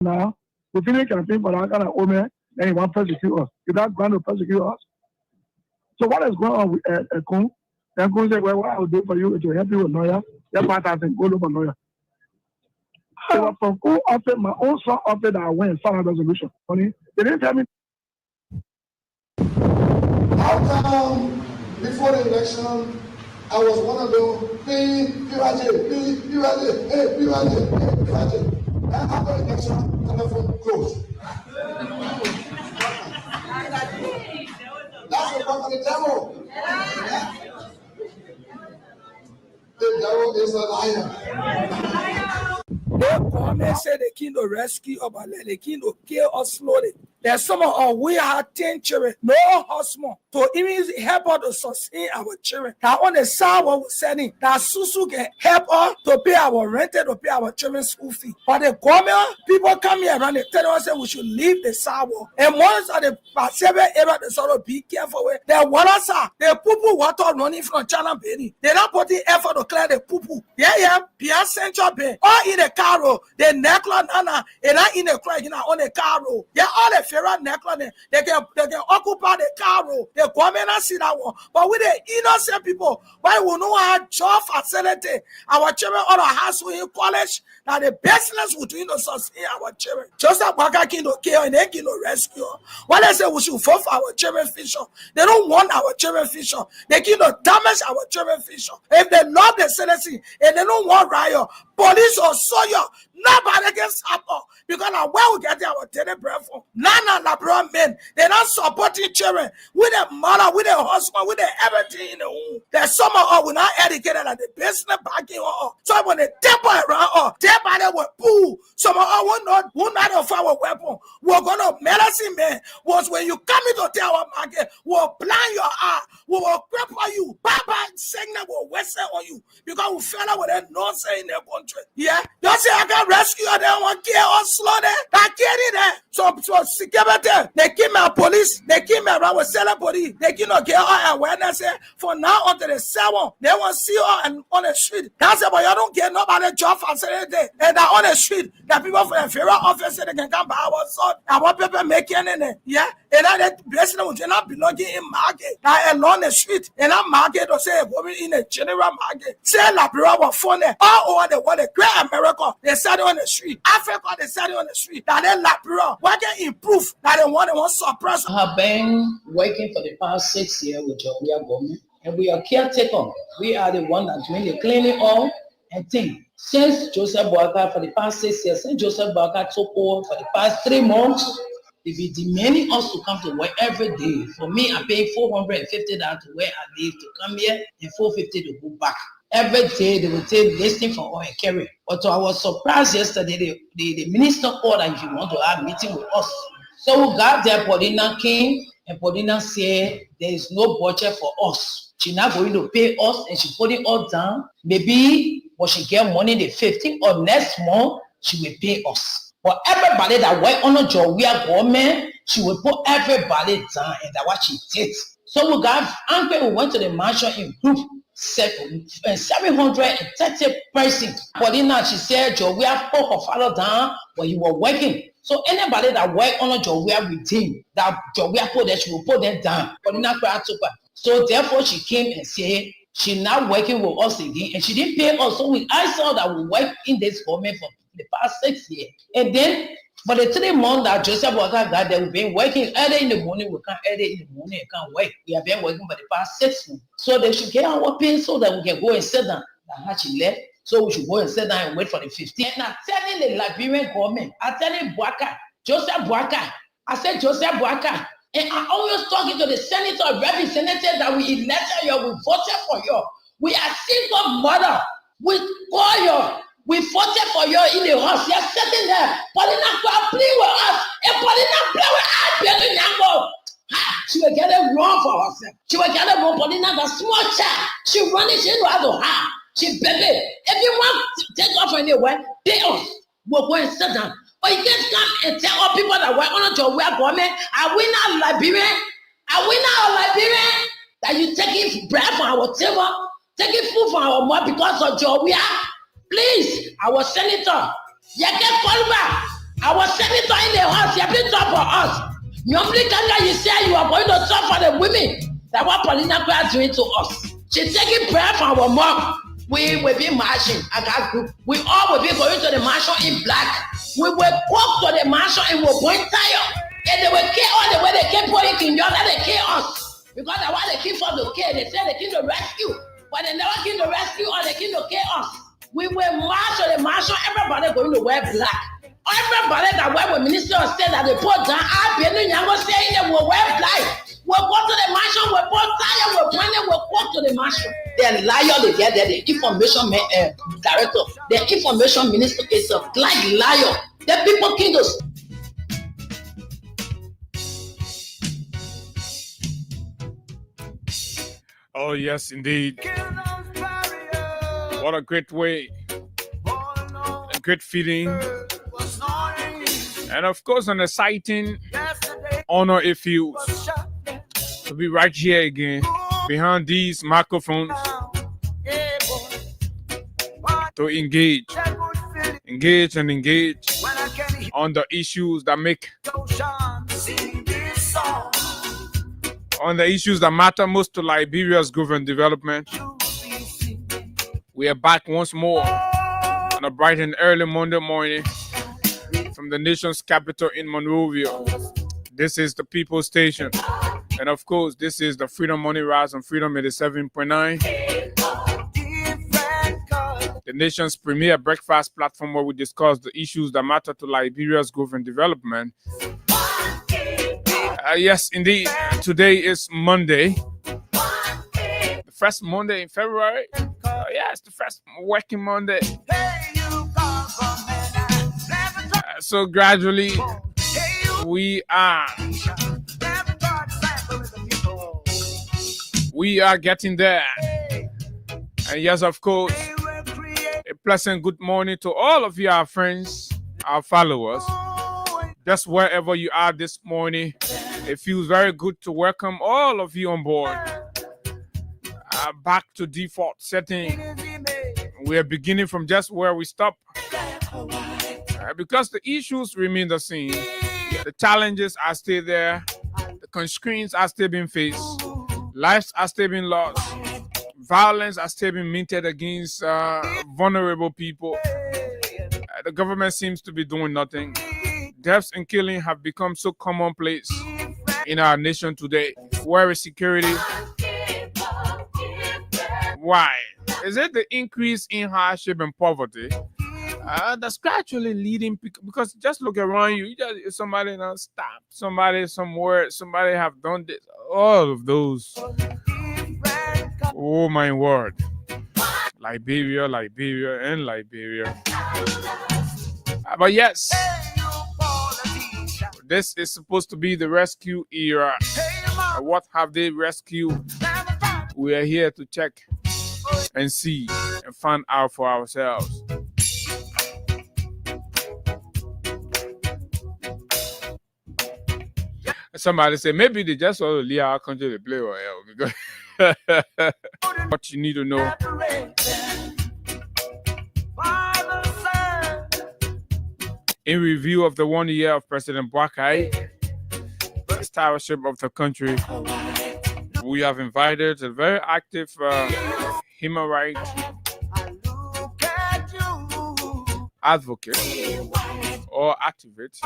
Now, we finish campaign for that kind of woman, then you want to persecute us. Is that going to persecute us? So what is going on with Kun? Then Kun said, well, what I will do for you is to help you with lawyer. That part I think, go look for lawyer. So from Kun offered, my own son offered that I went and found a resolution. Honey, they didn't tell me. How come before the election, I was one of those, hey, and after the election, telephone closed. That's the work of the devil. The devil is a liar. They come and say the king to rescue us, but the king to kill us slowly. There's some of us, we have 10 children, no husband, to even help us to sustain our children. That on the side what we're sending, that Susu can help us to pay our rent, to pay our children's school fee. But the government, people come here around, they tell us that we should leave the sidewalk. And once at the seven area, they sort of be careful with. The water, the poo water running from China Bay. They don't put the effort to clear the poo. Yeah, Pia Central Bay. Or in the car, the necklace, nana, and not in the crack, on the car. Yeah, all the Ferrat necklace, they can occupy the car. The government see that one. But with the innocent people, why we know our job facility, our children on a house in college, now the business we doing to sustain our children. Just like Baka King to care and they can rescue. Why they say we should vote for our children future? They don't want our children future. They can damage our children future. If they love the citizen and they don't want riot, police or soldier, nobody can stop us. Because now where we get our daily bread from? None of the men, they're not supporting children with a mother, with a husband, with everything in the home. There's some of us were not educated at the business backing us. So when they temper around us, their body will pull. Some of us will not offer our weapon. We're going to medicine man was when you come into our market, we'll blind your eye, we will cripple you. Baba signal will whistle on you because we fell out with that nonsense in their country. Yeah, don't say I can rescue you, they want to kill or slow them. That get there. So security, they keep my police, they keep me around with selling police, they cannot get all awareness. For now until the 7, they want to see you on the street. That's it, but you don't get nobody job facility. And that on the street, the people from the federal office they can come by our son. And what people making in it. Yeah. And that business will not belonging in market. Now along the street, and that market or say going in a general market. Say la bureau phone all over the world, the great America, they sell it on the street. Africa, they sell it on the street. That they la bureau. Why can improve? That they want to suppress. I have been working for the past 6 years with your government, and we are caretaker. We are the one that's doing the cleaning all and things. Since Joseph Boaka for the past 6 years, since Joseph Boaka took over for the past 3 months, they be demanding us to come to work every day. For me, I pay $450 to where I live to come here and $450 to go back. Every day they will take listing for oil and carry. But I was surprised yesterday, the minister called that he want to have a meeting with us. So we got there, Paulina came, and Paulina said there is no budget for us. She's not going to pay us, and she put it all down. Maybe when she get money the 15th or next month, she will pay us. But everybody that work on a job, we are government, she will put everybody down, and that's what she did. So we got angry, we went to the mansion in group, 730 persons. Paulina, she said, Joe, we have put her father down when you were working. So anybody that work on a job, we are with him, that job we are put there, she will put them down. Paulina cried to her. So therefore, she came and said, she's not working with us again, and she didn't pay us. So I saw that we work in this government for the past 6 years. And then for the 3 months that Joseph Walker got there, we've been working early in the morning, we can't early in the morning, we can't work. We have been working for the past 6 months. So they should get our pay so that we can go and sit down. That's how she left. So we should go and sit down and wait for the 15th. And I'm telling the Liberian government, I'm telling Boaka, Joseph Boaka, I said Joseph Boaka, and I'm always talking to the senator, representatives that we elected you, we voted for you. We are single mother. We call you. We voted for you in the house. You're sitting there. Paulina play with us. And Paulina play with us. She will get it wrong for herself. She will get it wrong. Paulina, the small child. She running. She know how to have. She baby. If you want to take off anywhere, pay us. We'll go and sit down. But you can't come and tell all people that we're on a job, we're government. Are we not Liberian? Are we not Liberian? That you taking bread from our table, taking food from our mouth because of job we are? Please, our senator, you can call back. Our senator in the house, you have been talk for us. Normally, you say you are going to talk for the women. That what Paulina is doing to us. She's taking prayer for our mom. We will be marching. I got group. We all will be going to the mansion in black. We will walk to the mansion and we'll point tire. And they will kill all the way they keep putting in your they kill us. Because I want the king for the kill. They say the king to rescue. But they never king to rescue or the king to kill us. We will march to the mansion. Everybody going to wear black. Everybody that work with Minister of State that they put down, I've been in Yango saying they will wear black. We'll go to the mansion, we'll put tire, we'll point it, we'll walk to the mansion. The liar, they get there, the information director, the information minister is a black liar. The people can just. Oh, yes, indeed. What a great way, a great feeling. And of course, an exciting honor it feels to be right here again behind these microphones to engage on the issues that matter most to Liberia's growth and development. We are back once more on a bright and early Monday morning from the nation's capital in Monrovia. This is the People's Station. And of course, this is the Freedom Money Rise on Freedom 87.9. The nation's premier breakfast platform where we discuss the issues that matter to Liberia's growth and development. Yes, indeed. Today is Monday. The first Monday in February. Yeah, it's the first working Monday. So gradually, we are getting there. And yes, of course, a pleasant good morning to all of you, our friends, our followers. Just wherever you are this morning, it feels very good to welcome all of you on board. Back to default setting. We are beginning from just where we stopped. Because the issues remain the same. The challenges are still there. The constraints are still being faced. Lives are still being lost. Violence are still being minted against vulnerable people. The government seems to be doing nothing. Deaths and killing have become so commonplace in our nation today. Where is security? Why? Is it the increase in hardship and poverty that's gradually leading? Because just look around you, somebody now stop, somebody somewhere, somebody have done this, all of those. Oh my word. Liberia. But yes, this is supposed to be the rescue era. What have they rescued? We are here to check and see and find out for ourselves. Somebody say maybe they just want to leave our country to play or hell, because what you need to know. In review of the 1 year of President Boakai, the stewardship of the country, we have invited a very active human rights advocate or activist.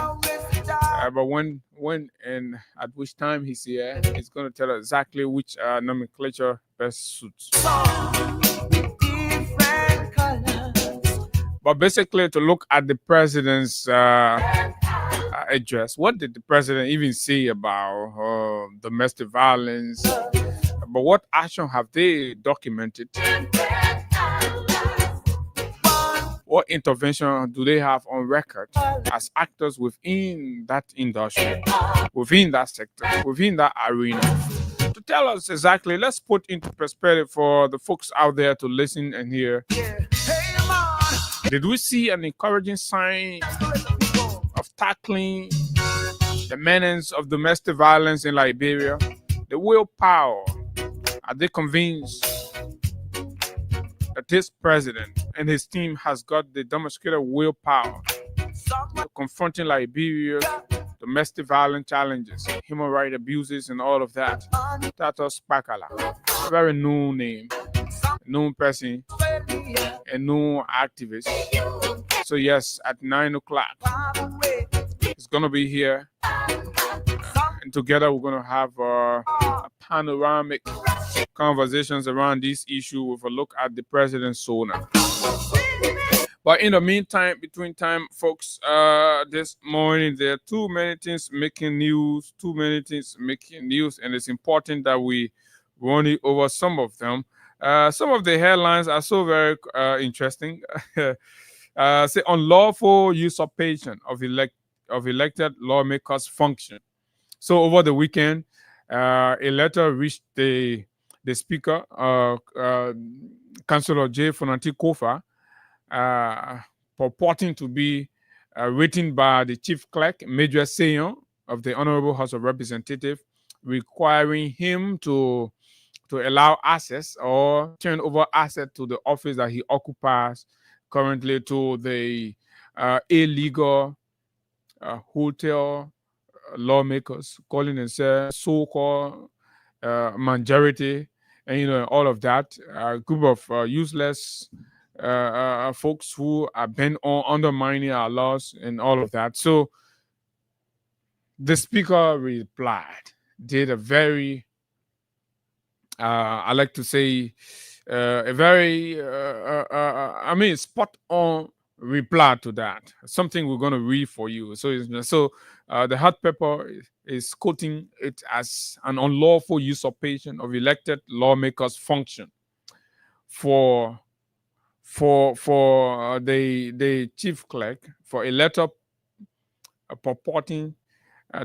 But when and at which time he's here, he's going to tell us exactly which nomenclature best suits. But basically, to look at the president's address, what did the president even say about domestic violence? But what action have they documented? What intervention do they have on record as actors within that industry, within that sector, within that arena? To tell us exactly, let's put into perspective for the folks out there to listen and hear. Did we see an encouraging sign of tackling the menace of domestic violence in Liberia? The willpower. Are they convinced that this president and his team has got the demonstrated willpower confronting Liberia's domestic violence challenges, human rights abuses, and all of that. Tatos Pakala, a very known name, known person, a known activist. So yes, at 9 o'clock, it's gonna be here, and together we're gonna have a panoramic conversations around this issue with a look at the president's sonar. But in the meantime, between time, folks, this morning there are too many things making news, and it's important that we run it over some of them. Some of the headlines are so very interesting. Say unlawful usurpation of elected lawmakers' function. So over the weekend, a letter reached the speaker, Councillor J. Fonanti Kofa, purporting to be written by the chief clerk, Major Seyon of the Honorable House of Representatives, requiring him to allow access or turn over asset to the office that he occupies currently to the illegal hotel lawmakers, calling themselves so-called majority, and all of that. A group of useless folks who are bent on undermining our laws and all of that. So the speaker replied, did a very, I like to say, a very, spot on reply to that. Something we're going to read for you. So the hot pepper is quoting it as an unlawful usurpation of elected lawmakers' function for the chief clerk, for a letter purporting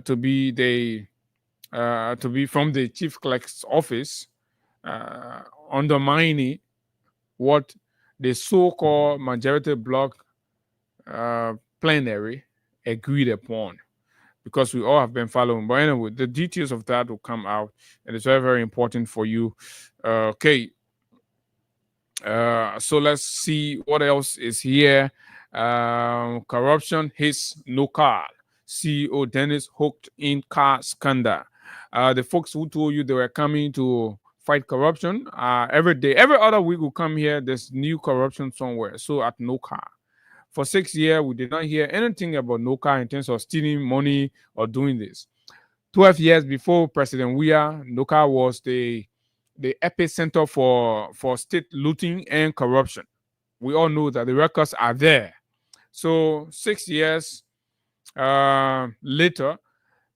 to be from the chief clerk's office, undermining what the so-called majority bloc plenary agreed upon, because we all have been following. But anyway, the details of that will come out, and it's very, very important for you. Okay. So let's see what else is here. Corruption hits no car. CEO Dennis hooked in car scandal. The folks who told you they were coming to fight corruption, every day, every other week we come here, there's new corruption somewhere. So at no car. For 6 years, we did not hear anything about no car in terms of stealing money or doing this. 12 years before President Weah, Noka was the epicenter for state looting and corruption. We all know that the records are there. So 6 years later,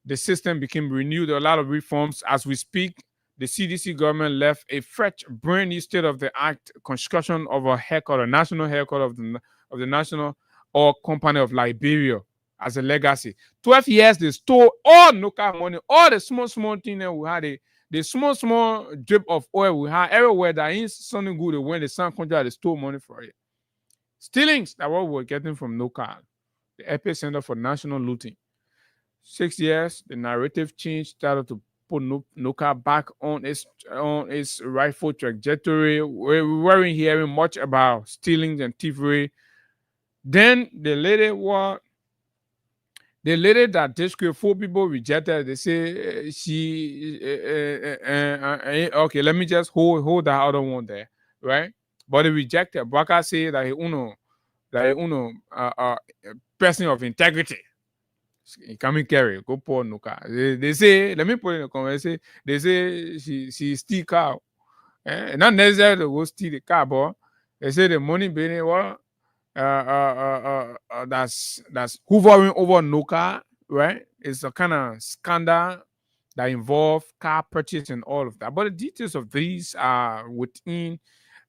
the system became renewed. There are a lot of reforms. As we speak, the CDC government left a fresh, brand new state-of-the-art construction of a headquarters, national headquarters of the National Oil Company of Liberia as a legacy. 12 years, they stole all Noka money, all the small things that we had. The small drip of oil we had everywhere that ain't something good when the sun comes out, they stole money for it. Stealings that what we were getting from Noka, the epicenter for national looting. 6 years, the narrative changed, started to put Noka back on its rightful trajectory. We weren't hearing much about stealings and thievery. Then the lady that district 4 people rejected, they say okay, let me just hold that other one there, right? But they rejected. Baka say that person of integrity. He coming carry, go pour no car. They say, let me put it in the comment. They say she steal car. Not necessarily to go steal the car, but they say the money being what that's hovering over no car, right? It's a kind of scandal that involve car purchase and all of that. But the details of these are within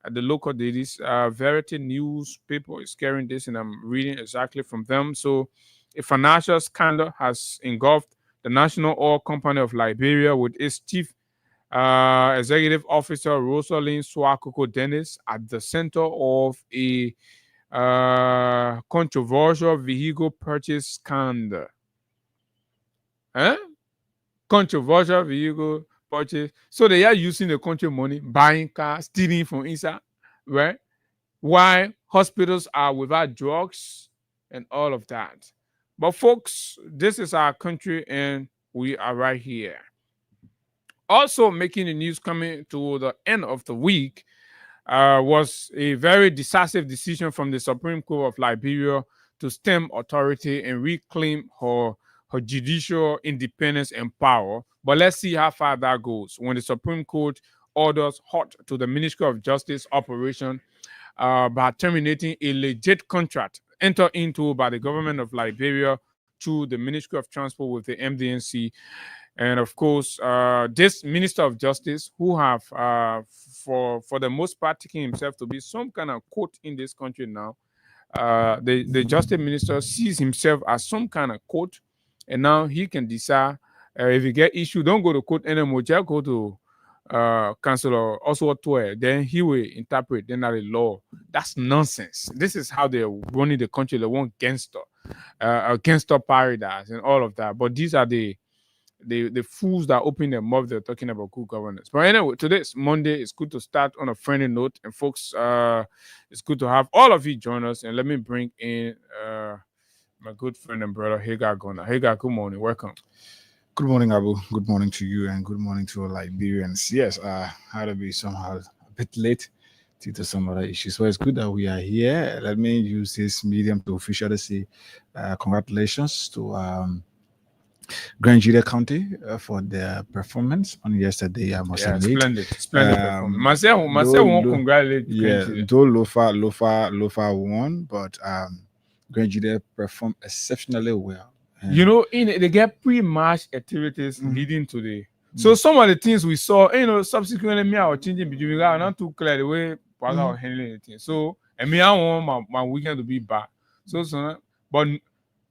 the local dailies. Verity newspaper is carrying this, and I'm reading exactly from them. So a financial scandal has engulfed the National Oil Company of Liberia, with its chief executive officer Rosalind Swakoko Dennis at the center of a controversial vehicle purchase scandal. Controversial vehicle purchase. So they are using the country money, buying cars, stealing from inside, right? Why hospitals are without drugs, and all of that. But folks, this is our country and we are right here. Also making the news coming to the end of the week was a very decisive decision from the Supreme Court of Liberia to stem authority and reclaim her judicial independence and power. But let's see how far that goes when the Supreme Court orders halt to the Ministry of Justice operation by terminating a legit contract entered into by the government of Liberia through the Ministry of Transport with the MDNC. And of course, this Minister of Justice, who have, for the most part, taken himself to be some kind of court in this country now, the Justice Minister sees himself as some kind of court, and now he can decide if you get issue, don't go to court anymore, just go to Councillor Oswald Toy, then he will interpret then the law. That's nonsense. This is how they're running the country. They want gangster paradise and all of that. But these are the fools that open their mouth, they're talking about good governance. But anyway, today's Monday. It's good to start on a friendly note. And folks, it's good to have all of you join us. And let me bring in my good friend and brother, Hagar Gona. Hagar, good morning. Welcome. Good morning, Abu. Good morning to you, and good morning to all Liberians. Yes, I had to be somehow a bit late due to some other issues. So it's good that we are here. Let me use this medium to officially say congratulations to Grievances County for their performance on yesterday. I must admit, splendid performance. Myself won't congratulate. Though Lofa won, but Grievances performed exceptionally well. You know, they get pre-match activities leading to the. So some of the things we saw, subsequently me I was changing between guys, not too clear the way Paga was handling anything. So and me I want my weekend to be back. So but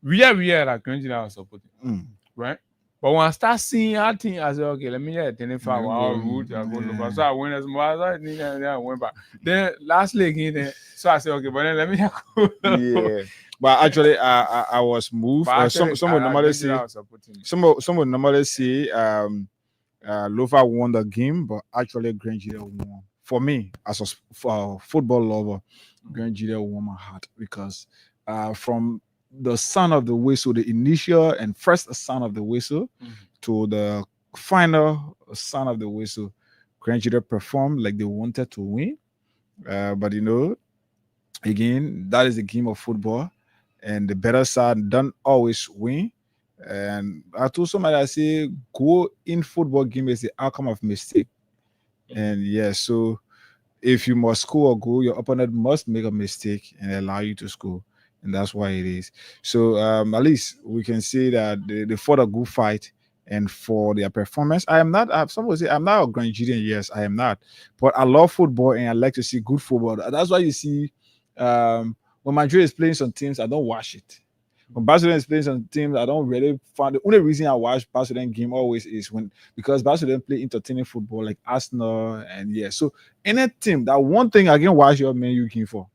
we are like Grievances I was supporting, right? But when I start seeing how things, I said, okay, let me get 25 hour route. I go to so I went as much as I went back. Then lastly again, so I said, okay, but then let me go. Yeah. But actually, I was moved. Some would normally say Lofa won the game, but actually Grievances won. For me, as a football lover, Grievances won my heart because from the sound of the whistle, the initial and first sound of the whistle to the final sound of the whistle, Grievances performed like they wanted to win. But again, that is the game of football. And the better side don't always win. And I told somebody, I say, go in football game is the outcome of mistake. And so if you must score a goal, your opponent must make a mistake and allow you to score. And that's why it is. So at least we can say that they fought a good fight. And for their performance, some would say I'm not a Grievances. Yes, I am not. But I love football and I like to see good football. That's why you see when Madrid is playing some teams, I don't watch it. When Barcelona is playing some teams, I don't really find the only reason I watch Barcelona game always is because Barcelona play entertaining football like Arsenal and so any team, that one thing I can watch your Man U game for.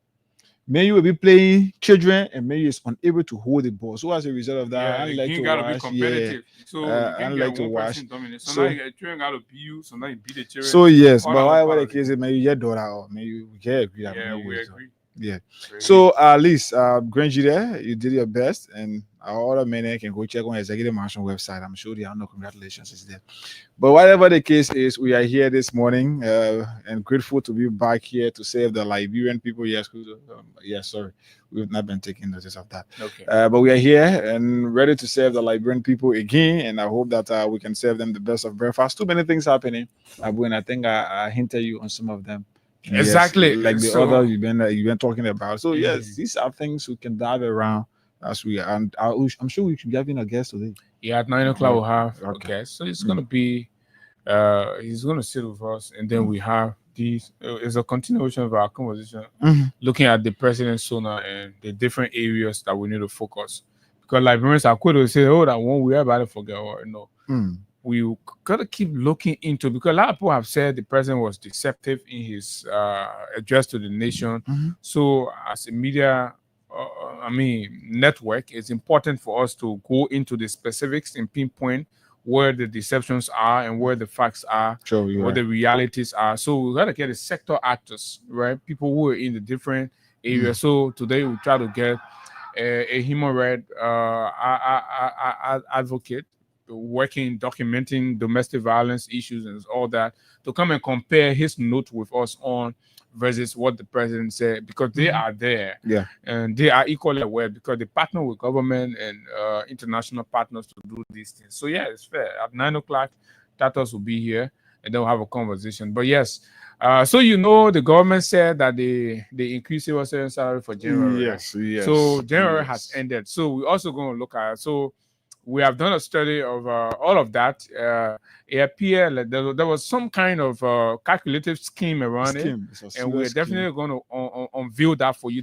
Man U will be playing children and Man U is unable to hold the ball. So as a result of that, I like to watch. Be competitive. So I like to watch. So now you children got to beat you. So now you beat the children. So yes, but whatever the case is, Man U get Dora or Man U we can agree. Yeah, we agree. Yeah. So at least Grievances, you did your best, and our other men can go check on Executive Mansion website. I'm sure they are no congratulations is there. But whatever the case is, we are here this morning and grateful to be back here to save the Liberian people. Yes, sorry, we've not been taking notice of that. Okay. But we are here and ready to serve the Liberian people again, and I hope that we can serve them the best of breakfast. Too many things happening, Abu, and I think I hinted you on some of them. Exactly, like the other you've been talking about. So yes, these are things we can dive around as we are, and I'm sure we should be having a guest today. Yeah, at 9 o'clock we'll have a guest. So it's gonna be he's gonna sit with us, and then we have these. It's a continuation of our conversation, looking at the president's sonar and the different areas that we need to focus. Because Liberians are quick to say, "Oh, that one we about to forget," or no. We gotta keep looking into, because a lot of people have said the president was deceptive in his address to the nation. So as a media network, it's important for us to go into the specifics and pinpoint where the deceptions are and where the facts are, what the realities are. So we gotta get the sector actors, right? People who are in the different areas. So today we try to get a human right advocate working documenting domestic violence issues and all that to come and compare his note with us on versus what the president said, because they are there, Yeah. and they are equally aware because they partner with government and international partners to do these things. So yeah, it's fair. At 9 o'clock, Tatos will be here and then we'll have a conversation. But yes, so the government said that they increased civil servant salary for January. Yes, Right? yes. So January has yes. ended. So we're also going to look at it. So we have done a study of all of that. It appeared like there was some kind of calculative scheme around it, It's a and serious we're scheme. definitely going to unveil that for you.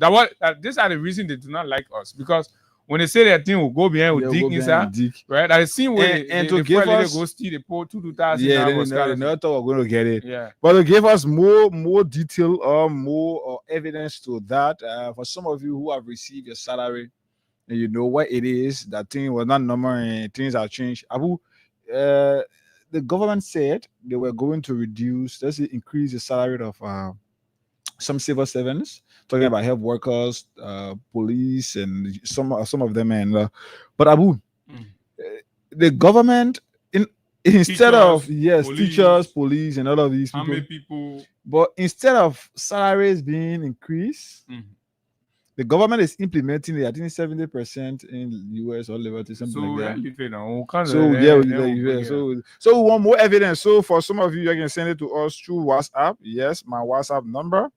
These are the reasons they do not like us, because when they say that thing will go behind, will Yeah, dig go behind inside, and dig. right? I seen where And they to give lady us- go steal, they pull $2,000 Yeah, for they scholarship. never thought we were going to get it. Yeah. But to give us more detail or more evidence to that, for some of you who have received your salary and you know what it is, that thing was not normal and things have changed. Abu, the government said they were going to increase the salary of some civil servants, talking about health workers, police, and some of them. And but Abu, the government instead of teachers, police, and all of these How people, many people? but instead of salaries being increased, the government is implementing it. I think 70% in US or Liberty, something like that. So we want more evidence. So for some of you, you can send it to us through WhatsApp. Yes, my WhatsApp number,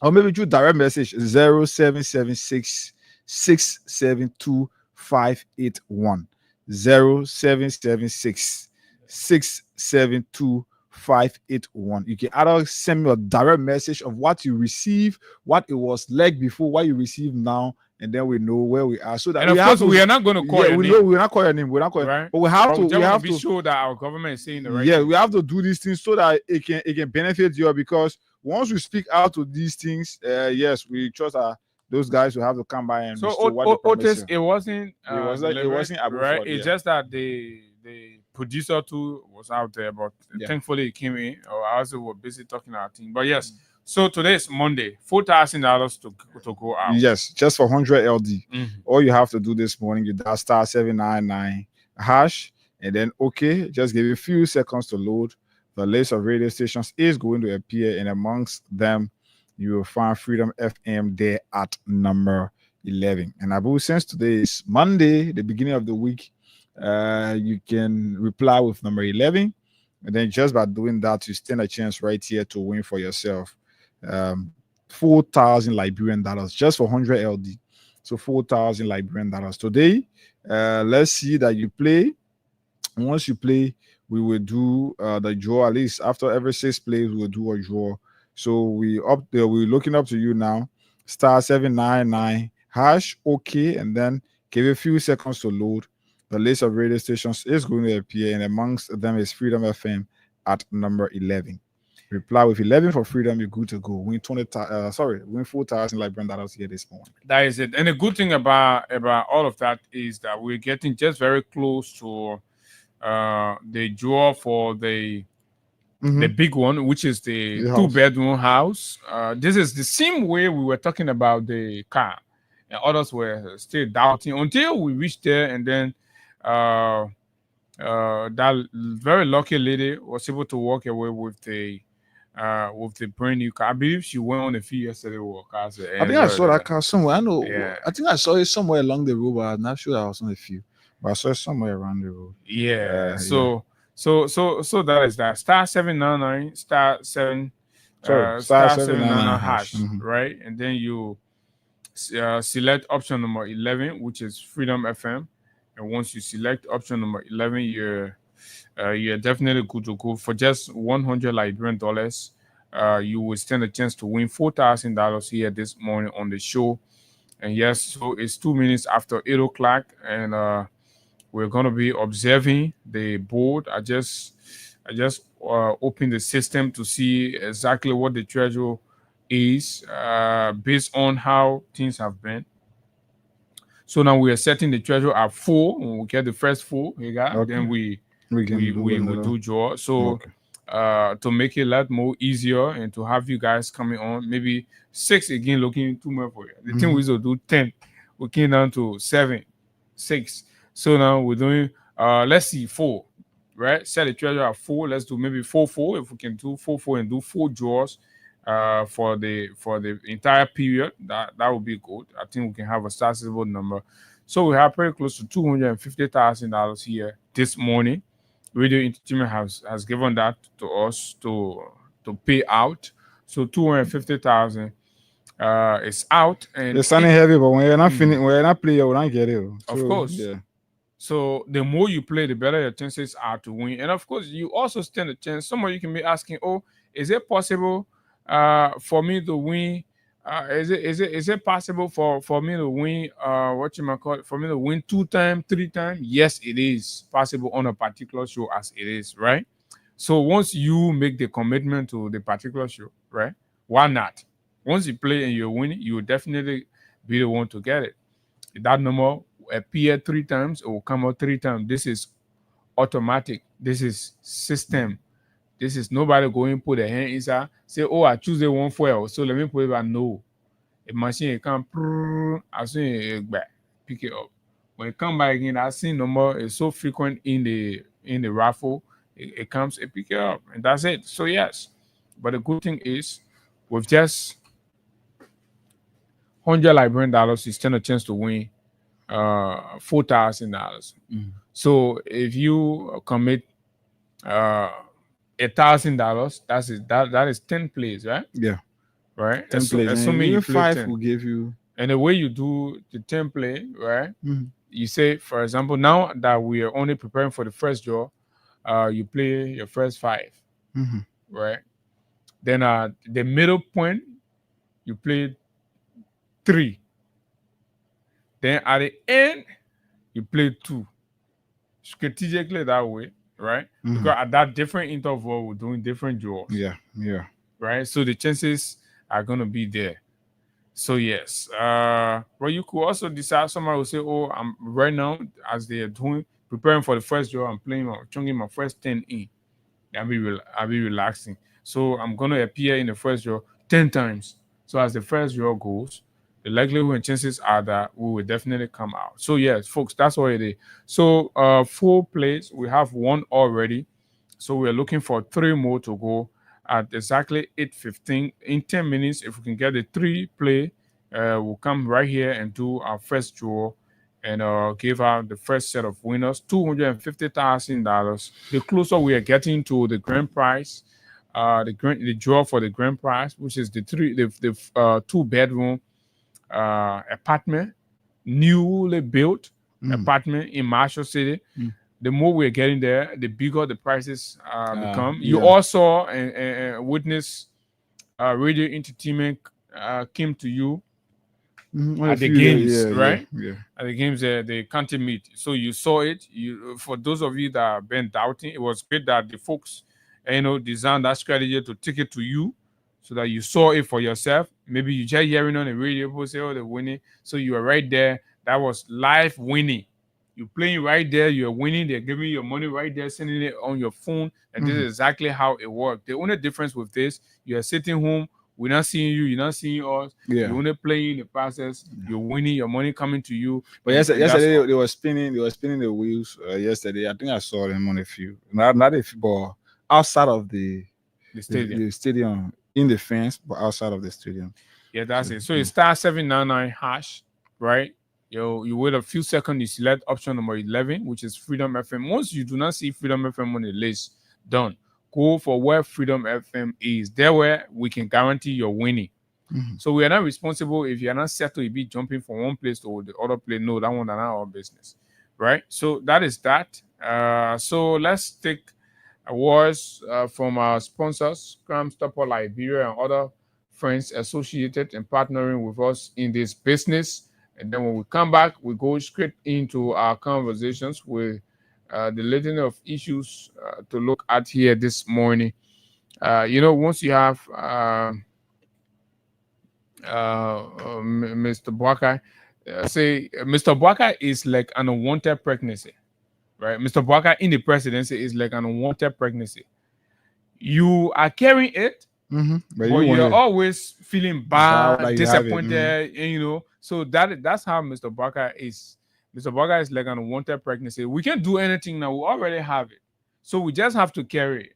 or maybe through direct message 0776 672 581 0776 672 581. You can either send me a direct message of what you receive, what it was like before, what you receive now, and then we know where we are. So that and of course, we are not going to call your we name. know we're not calling your name. We're not calling, right? but we have to be sure that our government is saying the right yeah, thing. we have to do these things so that it can benefit you, because once we speak out to these things, yes, we trust that those guys will have to come by and restore what they promised you. It wasn't It wasn't Abu right. fault, It's yeah. just that the producer too was out there, but thankfully it came in. Or I also were busy talking our team. But yes, so today is Monday, $4,000 to go out. Yes, just for 100 LD. All you have to do this morning, you dial star 799 hash, and then okay, just give it a few seconds to load. The list of radio stations is going to appear, and amongst them, you will find Freedom FM there at number 11. And Abu, since today is Monday, the beginning of the week, you can reply with number 11, and then just by doing that, you stand a chance right here to win for yourself 4,000 Liberian dollars just for 100 LD. So 4,000 Liberian dollars today. Let's see that you play. Once you play, we will do the draw. At least after every 6 plays, we will do a draw. So we're looking up to you now. Star 799 hash okay, and then give it a few seconds to load. The list of radio stations is going to appear, and amongst them is Freedom FM at number 11. Reply with 11 for Freedom, you're good to go. Win 4,000 Liberian dollars here this morning. That is it. And the good thing about all of that is that we're getting just very close to the draw for the big one, which is the 2-bedroom house. This is the same way we were talking about the car, and others were still doubting until we reached there, and then that very lucky lady was able to walk away with the brand new car. I believe she went on a few yesterday walk. I think I saw that car somewhere. I know. Yeah. I think I saw it somewhere along the road, but I'm not sure I was on a few. But I saw it somewhere around the road. Yeah. So that is that. Star 799 star 799 hash, right? And then you select option number 11, which is Freedom FM. And once you select option number 11, you're definitely good to go. For just 100 Liberian dollars, you will stand a chance to win $4,000 here this morning on the show. And yes, so it's 2 minutes after 8 o'clock, and we're going to be observing the board. I just opened the system to see exactly what the treasure is based on how things have been. So now we are setting the treasure at 4. When we get the first 4, then we do draw. So to make it a lot more easier and to have you guys coming on, maybe 6 again looking too much for you. The thing we will do 10 we came down to 7, 6. So now we're doing let's see 4, right? Set the treasure at 4. Let's do maybe 4-4. If we can do 4-4 and do 4 draws for the entire period, that would be good. I think we can have a sizable number. So we have pretty close to $250,000 here this morning. Radio Entertainment has given that to us to pay out. So 250,000 is out, and It's sounding heavy, but when you're not when you're not playing, you won't get it. of So, course. yeah. So the more you play, the better your chances are to win. And of course, you also stand a chance. Some of you can be asking, "Oh, is it possible for me to win? Is it possible for me to win? What you might call it, for me to win 2 times, 3 times? Yes, it is possible on a particular show, as it is, right? So once you make the commitment to the particular show, right? Why not? Once you play and you're winning, you will definitely be the one to get it. That number appear 3 times, it will come out 3 times. This is automatic. This is system. This is nobody going put a hand inside. Say, oh, I choose the 1 4, so let me put it back. No. A machine can as soon as it back, pick it up. When it come back again, that same number is so frequent in the raffle, it comes, it pick it up, and that's it. So yes. But the good thing is with just $100 you stand a chance to win $4,000. So if you commit $1,000, that is 10 plays, right? Yeah. Right. 10 plays. Assuming you play 5 10. will give you. And the way you do the 10 play, right? You say, for example, now that we are only preparing for the first draw, you play your first 5, right? Then the middle point, you play 3. Then at the end, you play 2. Strategically that way, right? Because at that different interval, we're doing different draws. Yeah. Right? So the chances are going to be there. So yes. Well, you could also decide, somebody will say, oh, I'm right now, as they are doing, preparing for the first draw, I'm chunking my first 10 in. I'll be relaxing. So I'm going to appear in the first draw 10 times. So as the first draw goes, the likelihood and chances are that we will definitely come out. So yes, folks, that's what it is. So 4 plays, we have 1 already. So we're looking for 3 more to go at exactly 8:15. In 10 minutes, if we can get the 3 play, we'll come right here and do our first draw and give out the first set of winners, $250,000. The closer we are getting to the grand prize, the draw for the grand prize, which is the 2-bedroom apartment, newly built apartment in Marshall City. The more we're getting there, the bigger the prices become. You also witness Radio Entertainment came to you at the games, right? Yeah. At the games, they can't meet. So you saw it. You, for those of you that have been doubting, it was great that the folks, designed that strategy to take it to you, so that you saw it for yourself. Maybe you just hearing on the radio, people say, oh, they're winning. So you were right there. That was live winning. You're playing right there. You're winning. They're giving you your money right there, sending it on your phone. And this is exactly how it worked. The only difference with this, you're sitting home. We're not seeing you. You're not seeing us. Yeah. You're only playing the process. You're winning. Your money coming to you. But yesterday they were spinning. They were spinning the wheels. Yesterday, I think I saw them on a few. Not a few, but outside of the stadium. The stadium, in the fence, but outside of the stadium. Yeah, that's it. So it's *799#, right? You wait a few seconds, you select option number 11, which is Freedom FM. Once you do not see Freedom FM on the list, done. Go for where Freedom FM is. There where we can guarantee you're winning. So we are not responsible if you're not set to be jumping from one place to the other place. No, that one is not our business. Right? So that is that. So let's take awards from our sponsors, Crime Stopper Liberia and other friends associated and partnering with us in this business. And then when we come back, we go straight into our conversations with the litany of issues to look at here this morning. Once you have Mr. Bwaka, Mr. Bwaka is like an unwanted pregnancy, right? Mr. Bwaka in the presidency is like an unwanted pregnancy. You are carrying it, But But you you're want always feeling that bad, you have it. disappointed, and so that's how Mr. Barker is. Mr. Barker is like an unwanted pregnancy. We can't do anything now. We already have it. So we just have to carry it.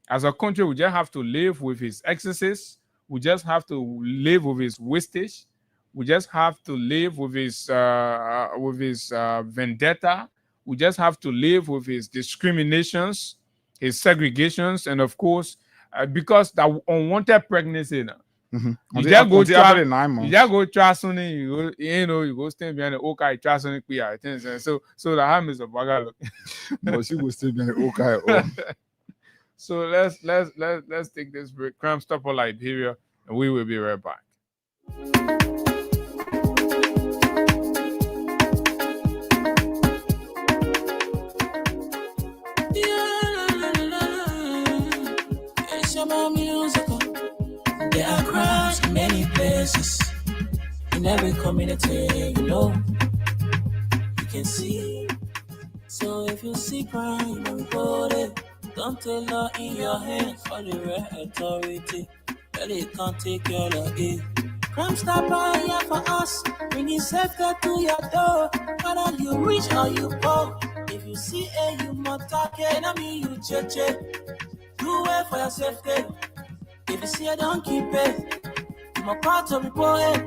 As a country, we just have to live with his excesses. We just have to live with his wastage. We just have to live with his vendetta. We just have to live with his discriminations, his segregations, and of course, because that unwanted pregnancy. Now, you just go Until try. after the 9 months. You just go try something. You go stand behind the oak. You try something clear. So that how Mr. Baga look. But she will still be an okay. So let's take this break. Crime Stopper Liberia, and we will be right back. There are crimes in many places, in every community, you can see. So if you see crime, you don't report it. Don't take law in your hands for the right authority. Really can't take care of it. Crime Stopper here for us, bringing safety to your door. Whether you rich or you poor, if you see a you must talk it. I mean you check. Do it for your safety. If you see I don't keep it, I'm a part of report it.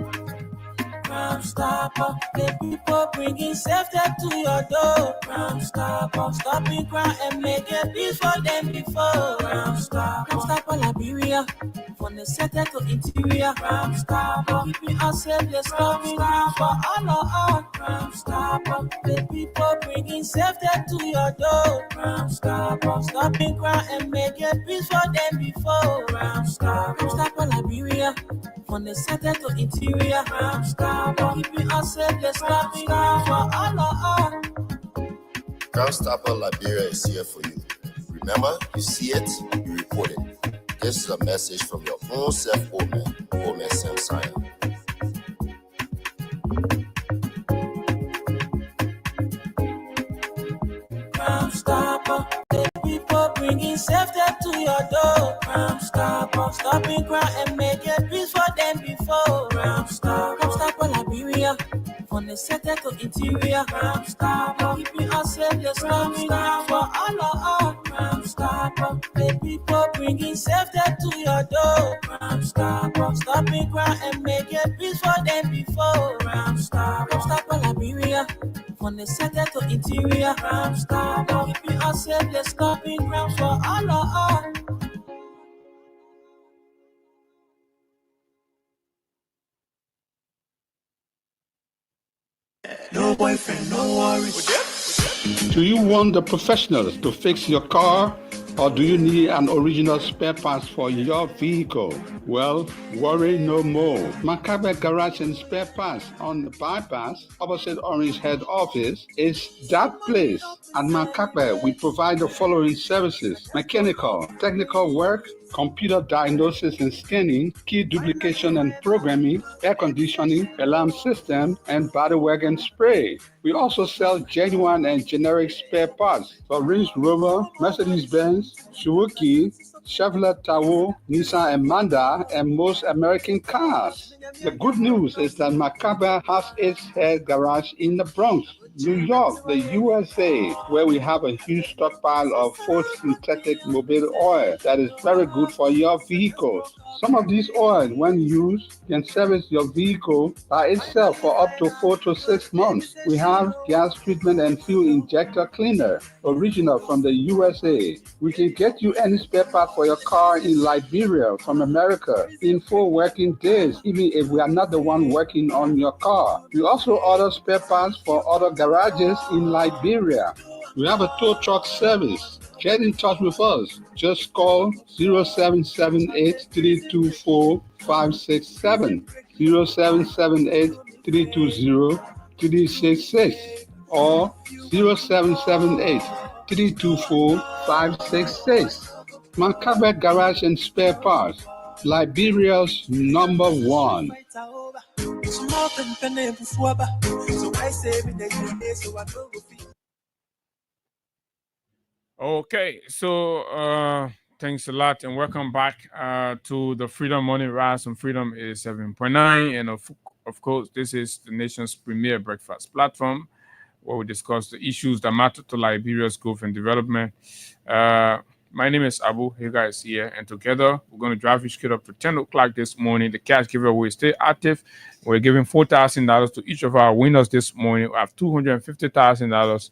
Crime Stopper, the people bringing safety to your door. Crime Stopper, stopping crime and making peace for them before. Crime Stopper Liberia, from the center to interior. Crime Stopper, keeping us safe, let's stop crime for all. Crime Stopper, the people bringing safety to your door. Crime Stopper, stopping crime and making peace for them before. Crime Stopper Liberia, from the center to interior. Crime Stopper, keeping us safe, let's stop crime for all. Crime Stopper Liberia is here for you. Remember, you see it, you report it. This is a message from your own self, Omen Sam Sion. Crime Stopper, the people bringing safety to your door. Crime Stopper, stopping crime and making peace for them before. Crime Stopper Liberia, from the center to interior. Crime Stopper, keeping us safe, let's stop crime for all. Crime Stopper, the people bringing safety to your door. Crime Stopper, stopping crime and making peace for them before. Crime Stopper Liberia, from the center to interior. Crime Stopper, keeping us safe, let's stop crime for all. No boyfriend, no worries. Do you want the professionals to fix your car, or do you need an original spare parts for your vehicle? Well, worry no more. Macabre Garage and Spare Parts on the bypass opposite Orange Head Office is that place. At Macabre, we provide the following services: mechanical, technical work, computer diagnosis and scanning, key duplication and programming, air conditioning, alarm system, and bodywork and spray. We also sell genuine and generic spare parts for Range Rover, Mercedes-Benz, Suzuki, Chevrolet Tahoe, Nissan and Mazda, and most American cars. The good news is that Macabre has its head garage in the Bronx, New York, the USA, where we have a huge stockpile of full synthetic mobile oil that is very good for your vehicles. Some of these oils, when used, can service your vehicle by itself for up to 4 to 6 months. We have gas treatment and fuel injector cleaner, original from the USA. We can get you any spare part for your car in Liberia from America in 4 working days, even if we are not the one working on your car. We also order spare parts for other garages in Liberia. We have a tow truck service. Get in touch with us. Just call 0778-324-567, 0778-320-366, or 0778-324-566. Macabre Garage and Spare Parts, Liberia's #1. Okay, so Thanks a lot, and welcome back to the Freedom Morning Rise on Freedom 87.9. And of course, this is the nation's premier breakfast platform where we discuss the issues that matter to Liberia's growth and development. My name is Abu. You guys here, and together we're going to drive you straight up to 10 o'clock this morning. The cash giveaway stay active. We're giving $4,000 to each of our winners this morning. We have $250,000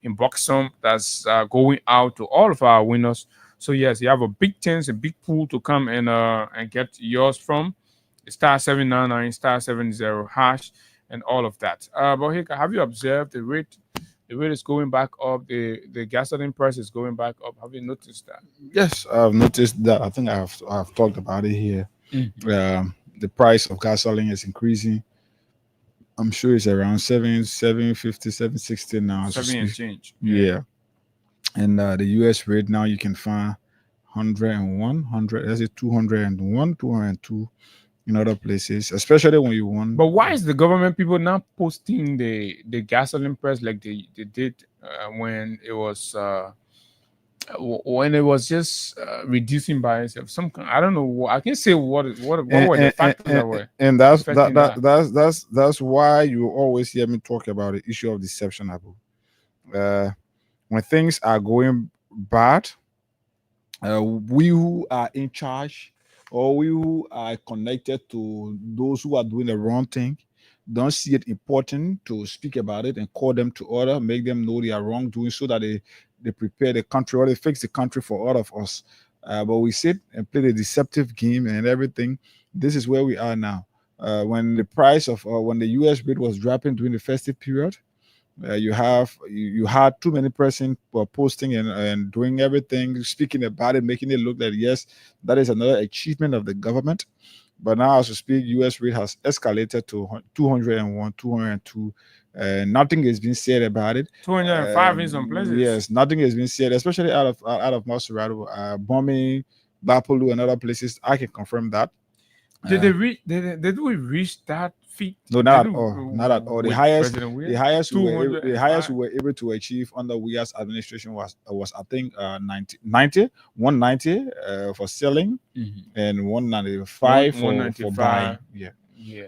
in box sum that's going out to all of our winners. So yes, you have a big chance, a big pool to come and get yours from. Star 799, star 70 hash, and all of that. But hey, have you observed the rate? The rate is going back up. The gasoline price is going back up. Have you noticed that? Yes, I've noticed that. I think I've talked about it here. The price of gasoline is increasing. I'm sure it's around 750, 760 now. 7 and change. Yeah. And the US rate now you can find 101, 100, let's say 201, 202 in other places, especially when you want. But why is the government people not posting the gasoline price like they did when it was just reducing by itself? I don't know. I can't say what were the factors that were. And that's why you always hear me talk about the issue of deception, Abu. When things are going bad, we who are in charge or we who are connected to those who are doing the wrong thing don't see it important to speak about it and call them to order, make them know they are wrongdoing so that they prepare the country or they fix the country for all of us. But we sit and play the deceptive game and everything. This is where we are now. When the price of when the US rate was dropping during the festive period, you had too many persons posting and doing everything, speaking about it, making it look like yes, that is another achievement of the government. But now, as we speak, US rate has escalated to 201, 202. Nothing has been said about it. 205 in some places. Yes, nothing has been said, especially out of Maserati, bombing, Bapolu, and other places. I can confirm that. Did we reach that feat? No, not at all. Not at all. The highest we were able to achieve under Weah's administration was I think 190 for selling and 195 for buying. Yeah.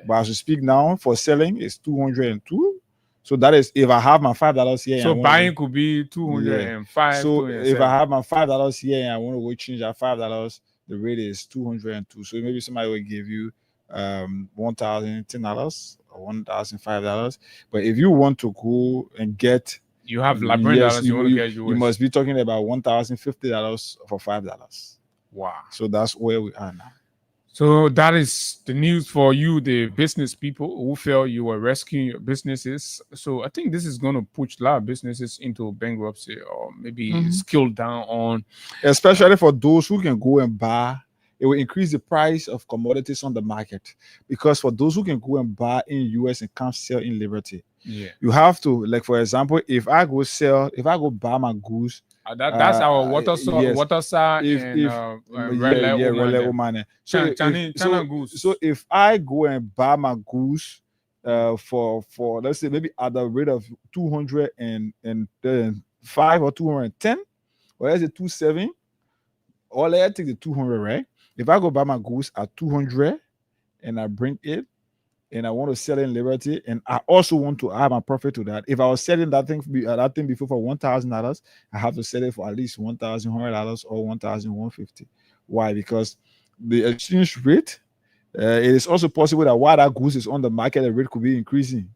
But as we speak now, for selling is 202. So that is if I have my $5 here. So buying could be 205. Yeah. So if I have my $5 here and I want to go change that $5, the rate is 202. So maybe somebody will give you $1,010 or $1,005. But if you want to go and get, you have $11 you want to get, you must be talking about $1,050 for $5. Wow. So that's where we are now. So that is the news for you, the business people who felt you were rescuing your businesses. So I think this is going to push a lot of businesses into bankruptcy or maybe scale down on. Especially for those who can go and buy. It will increase the price of commodities on the market. Because for those who can go and buy in US and can't sell in Liberty, you have to, like for example, if I go buy my goods, that's our water side and relay woman. So if I go and buy my goods for let's say maybe at the rate of 205 or 210, or let's say 270, or let's take the 200, right? If I go buy my goods at 200 and I bring it and I want to sell in Liberty, and I also want to add my profit to that. If I was selling that thing before for $1,000, I have to sell it for at least $1,100 or $1,150. Why? Because the exchange rate, it is also possible that while that goods is on the market, the rate could be increasing.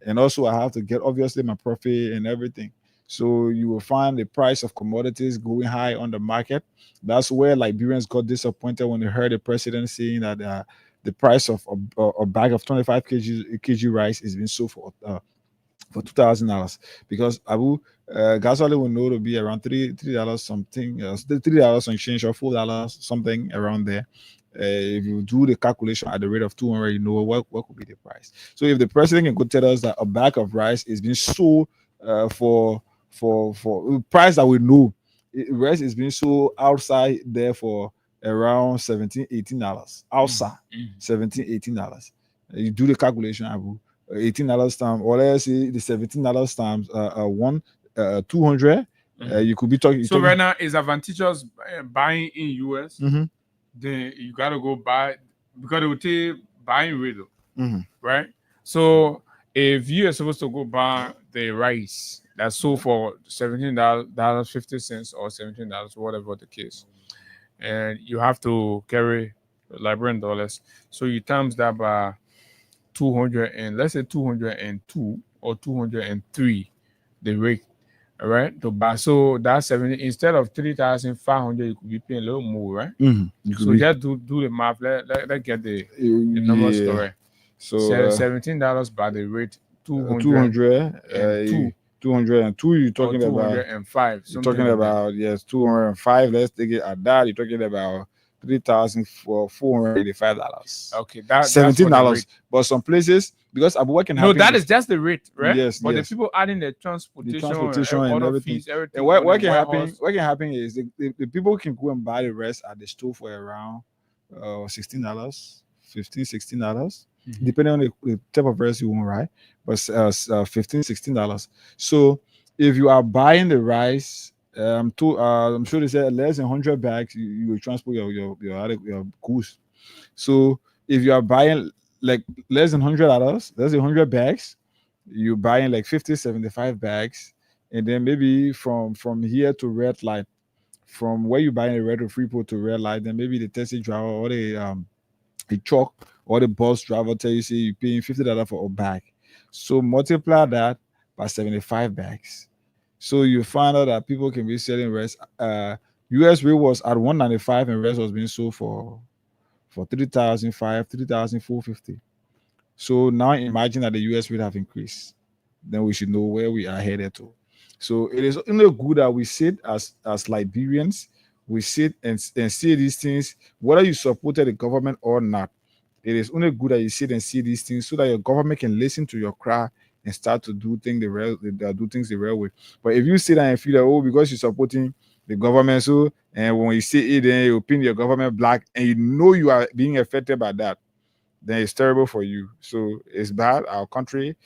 And also I have to get obviously my profit and everything. So you will find the price of commodities going high on the market. That's where Liberians got disappointed when they heard the president saying that the price of a bag of 25 kg rice is being sold for $2,000, because Abu gasoline will know to be around $3 something, $3 on change or $4 something around there. If you do the calculation at the rate of 200, you know what could be the price. So if the president can go tell us that a bag of rice is being sold for price that we know, rice is being sold outside there for around $17-$18 outside. $17-$18. You do the calculation, Abu. $18 times, or let's say the $17 times 200 You could be talking. So right now, it's advantageous buying in US. Mm-hmm. Then you gotta go buy because it will take buying rate, Mm-hmm. right? So if you are supposed to go buy the rice that's sold for $17.50 or $17, whatever the case, and you have to carry Liberian dollars, so you times that by 200 and let's say 202 or 203, the rate. All right, to buy. So that's 70 instead of 3,500, you could be paying a little more, right? Mm-hmm. So just do the math. Let get the numbers correct. So $17 by the rate 200 and 202 you're or talking about 205. you're talking about yes 205. Let's take it at that. You're talking about $3,485. Okay, that's $17. But some places, because Abu can happen. No, that is just the rate, right? Yes, but yes. the people adding the transportation and other everything. fees, everything. And what can happen? What can happen is the people can go and buy the rest at the store for around $16, $15, $16, depending on the type of rice you want, right? But $15, $16. So if you are buying the rice, I'm sure they said less than 100 bags, you will transport your goods. So if you are buying like less than $100, less than 100 bags, you're buying like 50, 75 bags, and then maybe from here to red light, from where you buying a red or Freeport to red light, then maybe the taxi driver or the truck or the bus driver tell you say you're paying $50 for a bag. So multiply that by 75 bags. So you find out that people can be selling rice. US rate was at 195 and rice was being sold for 3,450. So now imagine that the US rate have increased. Then we should know where we are headed to. So it is only good that we sit as Liberians, we sit and see these things, whether you supported the government or not. It is only good that you sit and see these things so that your government can listen to your cry and start to do things the real way. But if you sit there and feel that because you're supporting the government, so and when you see it, then you pin your government black, and you know you are being affected by that, then it's terrible for you. So it's bad. Our country,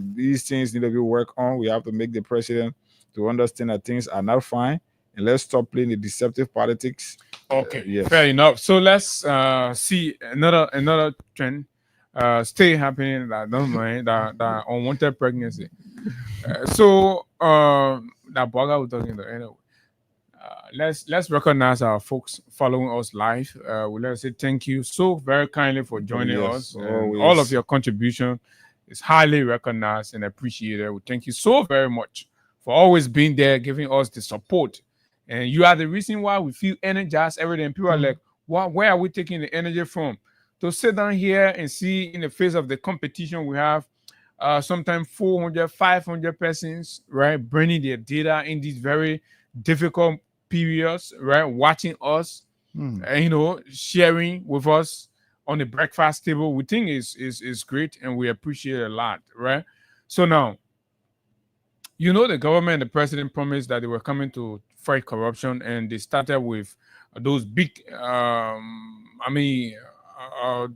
these things need to be worked on. We have to make the president to understand that things are not fine, and let's stop playing the deceptive politics. Okay, yes. Fair enough. So let's see another trend stay happening that don't mind that unwanted pregnancy. So that blogger we're talking about anyway. Let's recognize our folks following us live. We let us say thank you so very kindly for joining us. And all of your contribution is highly recognized and appreciated. We thank you so very much for always being there, giving us the support. And you are the reason why we feel energized every day. And people are like, where are we taking the energy from? To sit down here and see in the face of the competition we have, sometimes 400, 500 persons, right, bringing their data in these very difficult periods, right, watching us, and, sharing with us on the breakfast table. We think is great, and we appreciate it a lot, right? So now, the government, the president promised that they were coming to fight corruption, and they started with those big,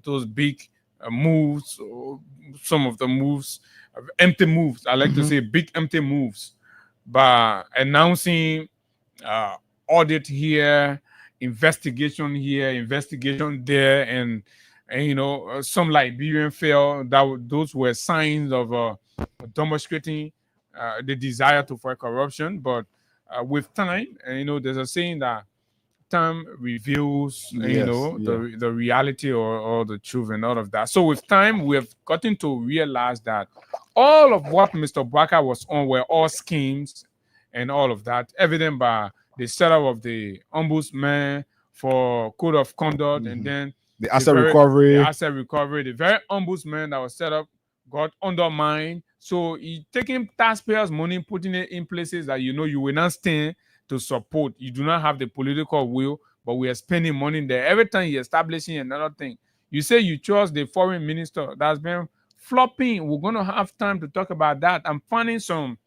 those big moves, some of the moves, empty moves. I like to say big empty moves, by announcing audit here, investigation there, and some Liberian felt that those were signs of demonstrating the desire to fight corruption. But with time, there's a saying that time reveals, the reality or the truth and all of that. So with time, we have gotten to realize that all of what Mr. Baka was on were all schemes and all of that, evident by the setup of the ombudsman for code of conduct, and then the asset recovery. The very ombudsman that was set up got undermined. So he taking taxpayers' money, putting it in places that you will not stand to support. You do not have the political will, but we are spending money there. Every time you're establishing another thing, you say you trust the foreign minister that's been flopping. We're going to have time to talk about that. I'm finding some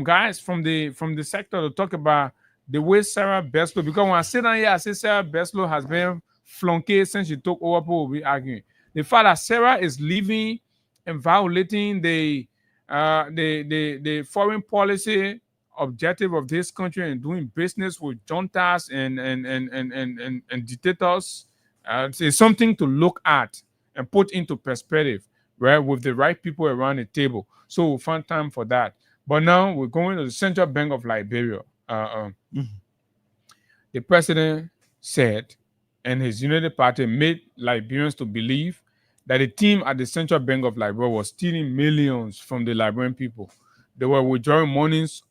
guys from the sector to talk about the way Sarah Beslow, because when I sit down here, I say Sarah Beslow has been flunked since she took over. People will be arguing. The fact that Sarah is leaving and violating the foreign policy objective of this country and doing business with juntas and dictators, it's something to look at and put into perspective, right? With the right people around the table. So we'll find time for that. But now we're going to the Central Bank of Liberia. The president said, and his United Party made Liberians to believe that the team at the Central Bank of Liberia was stealing millions from the Liberian people. They were withdrawing monies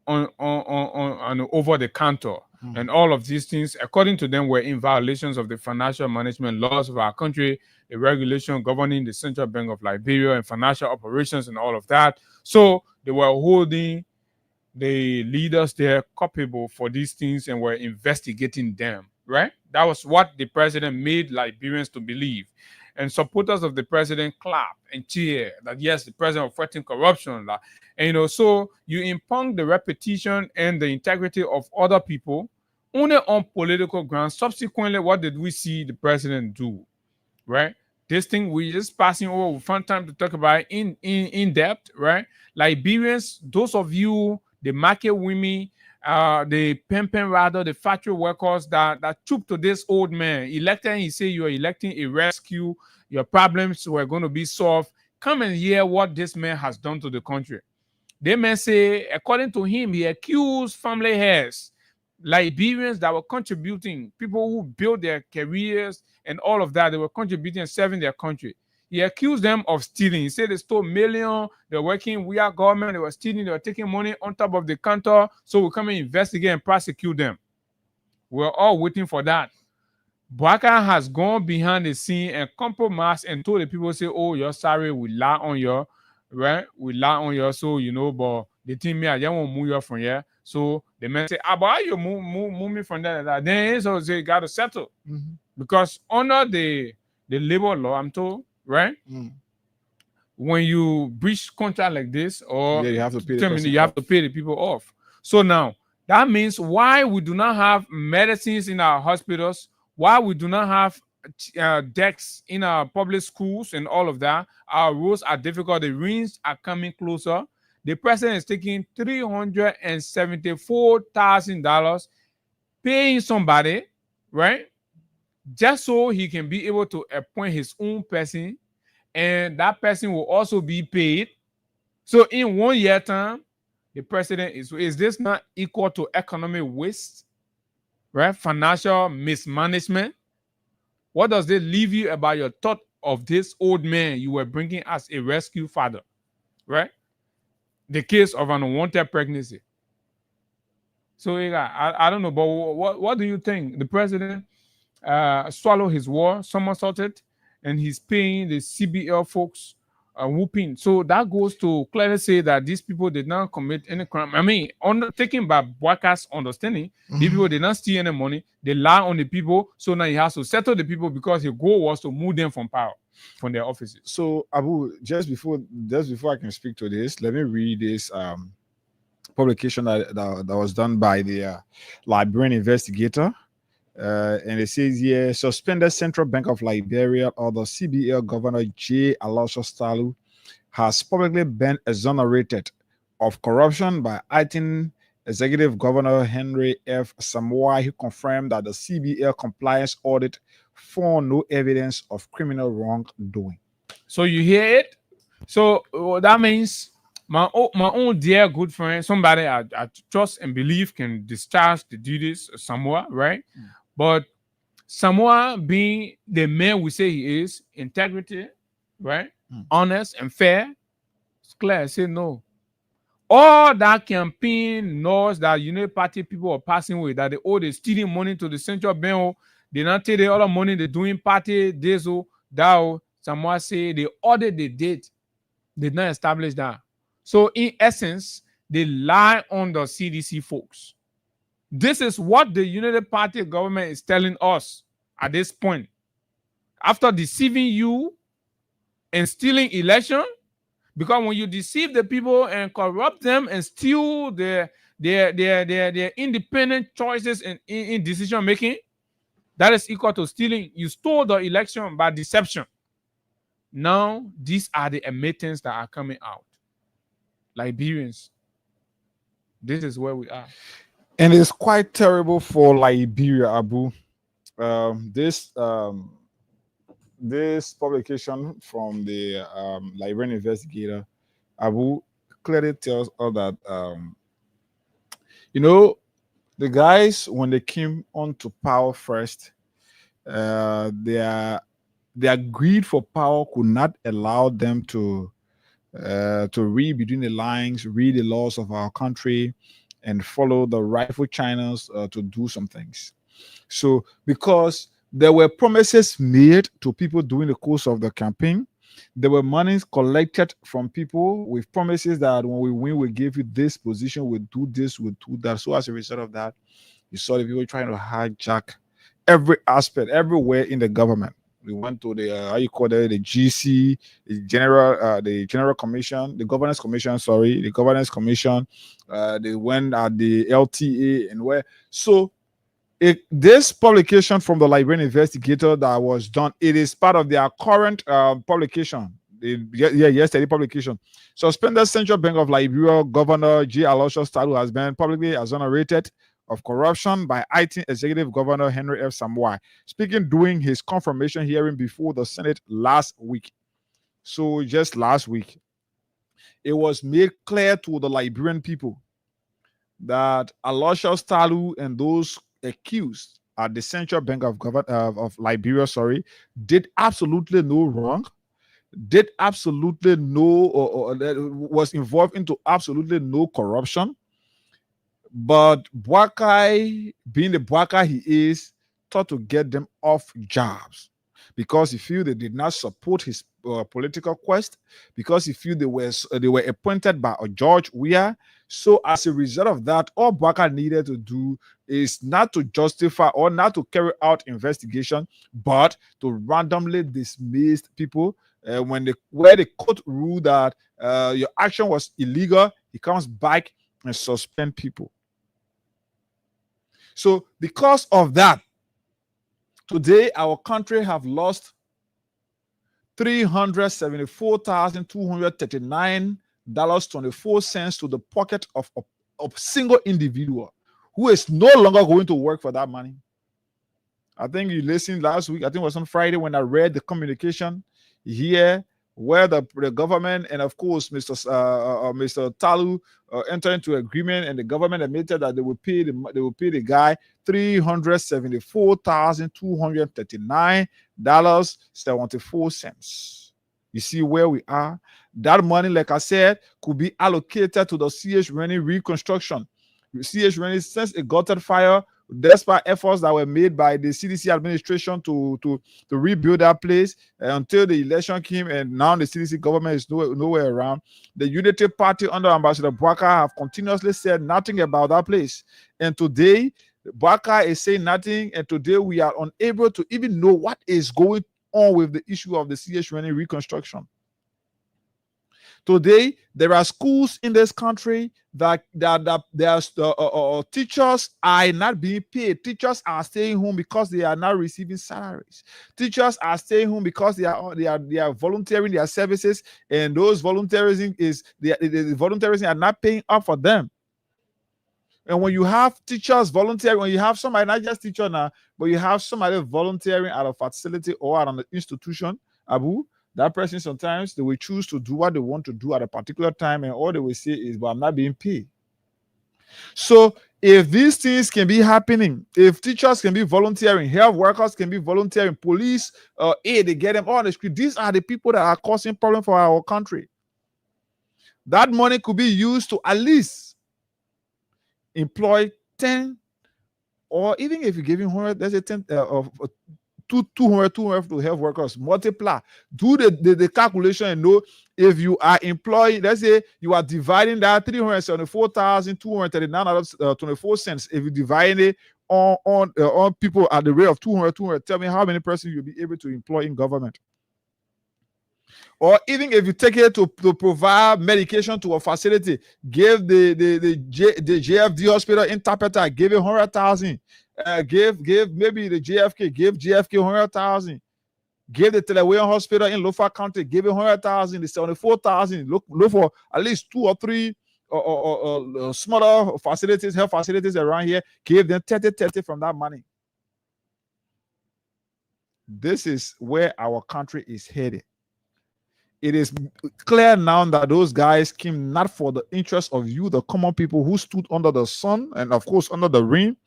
on over the counter. And all of these things, according to them, were in violations of the financial management laws of our country, the regulation governing the Central Bank of Liberia and financial operations and all of that. So they were holding the leaders there culpable for these things and were investigating them, right? That was what the president made Liberians to believe. And supporters of the president clap and cheer that, yes, the president was fighting corruption. And, so you impugn the reputation and the integrity of other people only on political grounds. Subsequently, what did we see the president do, right? This thing we just passing over. We found time to talk about it in depth, right? Liberians, those of you, the market women, the pimping rather, the factory workers that troop to this old man, elected, he say you are electing a rescue, your problems were going to be solved. Come and hear what this man has done to the country. They may say, according to him, he accused family heads, Liberians that were contributing, people who built their careers and all of that, they were contributing and serving their country. He accused them of stealing. He said they stole millions, they're working, we are government, they were stealing, they were taking money on top of the counter, so we come and investigate and prosecute them. We're all waiting for that. Bwaka has gone behind the scene and compromised and told the people, say, oh, you're sorry, we lie on you, right? We lie on you, so, but the team me, I just won't move you from here. So the man say, but how you move me from there? Then so they got to settle. Because under the labor law, I'm told, right? When you breach contract like this, or you have to pay you have to pay the people off. So now that means why we do not have medicines in our hospitals, why we do not have decks in our public schools and all of that. Our roads are difficult. The rains are coming closer. The president is taking $374,000 paying somebody, right? Just so he can be able to appoint his own person, and that person will also be paid. So in 1 year time, the president is this not equal to economic waste, right? Financial mismanagement. What does it leave you about your thought of this old man you were bringing as a rescue father, right? The case of an unwanted pregnancy. So I don't know, but what do you think? The president swallowed his war, somersaulted, and he's paying the CBL folks whooping. So that goes to clearly say that these people did not commit any crime. I mean, taken by Bwaka's understanding, these people did not steal any money. They lie on the people. So now he has to settle the people because his goal was to move them from power, from their offices. So Abu, just before I can speak to this, let me read this publication that was done by the Liberian investigator. And it says here, suspended Central Bank of Liberia or the CBL Governor J. Alonso Stalu has publicly been exonerated of corruption by acting Executive Governor Henry F. Samoa, who confirmed that the CBL compliance audit found no evidence of criminal wrongdoing. So you hear it? So that means my own dear good friend, somebody I trust and believe can discharge the duties of Samoa, right? But Samoa, being the man we say he is, integrity, right? Honest and fair, it's clear. I say no. All that campaign noise that United Party people are passing with, that they're stealing money to the central bank, they not take the other money they're doing party, this or that. Samoa say the audit they did not establish that. So in essence, they lie on the CDC folks. This is what the United Party government is telling us at this point. After deceiving you and stealing election, because when you deceive the people and corrupt them and steal their independent choices in decision making, that is equal to stealing. You stole the election by deception. Now, these are the admittance that are coming out. Liberians, This is where we are. And it's quite terrible for Liberia, Abu. This this publication from the Liberian investigator, Abu, clearly tells us that you know, the guys when they came onto power first, their greed for power could not allow them to read between the lines, read the laws of our country, and follow the rightful channels to do some things. So, because there were promises made to people during the course of the campaign, there were monies collected from people with promises that when we win, we give you this position, we'll do this, we'll do that. So, as a result of that, you saw the people trying to hijack every aspect, everywhere in the government. We went to the how you call it, the GC, the General Commission, the Governance Commission. Sorry, the Governance Commission. They went at the LTA and where. So, this publication from the Liberian investigator that was done, it is part of their current publication. Yesterday publication. Suspended Central Bank of Liberia Governor G. Aloysius Talu has been publicly exonerated of corruption by IT Executive Governor Henry F. Samoa, speaking during his confirmation hearing before the Senate last week. So just last week, it was made clear to the Liberian people that Aloysius Talu and those accused at the Central Bank of Liberia, did absolutely no wrong, did absolutely no or was involved into absolutely no corruption. But Bwakai, being the Bwakai he is, thought to get them off jobs because he feel they did not support his political quest, because he feel they were appointed by a George Weah. So as a result of that, all Bwakai needed to do is not to justify or not to carry out investigation, but to randomly dismiss people. Where the court ruled that your action was illegal, he comes back and suspend people. So because of that, today our country have lost $374,239.24 to the pocket of a single individual who is no longer going to work for that money. I think you listened last week, I think it was on Friday when I read the communication here where the government and of course Mr. Talu entered into agreement, and the government admitted that they will pay the guy $374,239.74. You see where we are. That money, like I said, could be allocated to the CH Rennie reconstruction. CH Rennie, since it got on fire, despite efforts that were made by the CDC administration to rebuild that place until the election came, and now the CDC government is nowhere around. The Unity Party under Ambassador Bwaka have continuously said nothing about that place. And today, Bwaka is saying nothing, and today we are unable to even know what is going on with the issue of the CH Rennie reconstruction. Today, there are schools in this country that teachers are not being paid. Teachers are staying home because they are not receiving salaries. Teachers are staying home because they are volunteering their services, and those volunteerism the volunteerism are not paying up for them. And when you have teachers volunteering, when you have somebody, not just teacher now, but you have somebody volunteering at a facility or at an institution, Abu, that person sometimes they will choose to do what they want to do at a particular time, and all they will say is, but I'm not being paid. So if these things can be happening, if teachers can be volunteering, health workers can be volunteering, police, they get them on the street, these are the people that are causing problems for our country. That money could be used to at least employ 10, or even if you're giving 100, there's a 10 of 200 to health workers, multiply, do the calculation, and know if you are employing, let's say you are dividing that $374,239.24. If you divide it on people at the rate of 200, tell me how many persons you'll be able to employ in government. Or even if you take it to provide medication to a facility, give the JFD hospital interpreter, give it 100,000. Give maybe the JFK, give JFK 100,000. Give the Telewayan hospital in Lofa County, give it 100,000. The 74,000. Look for at least 2 or 3 or smaller facilities, health facilities around here, gave them 30 from that money. This is where our country is headed. It is clear now that those guys came not for the interest of you, the common people who stood under the sun and, of course, under the rain.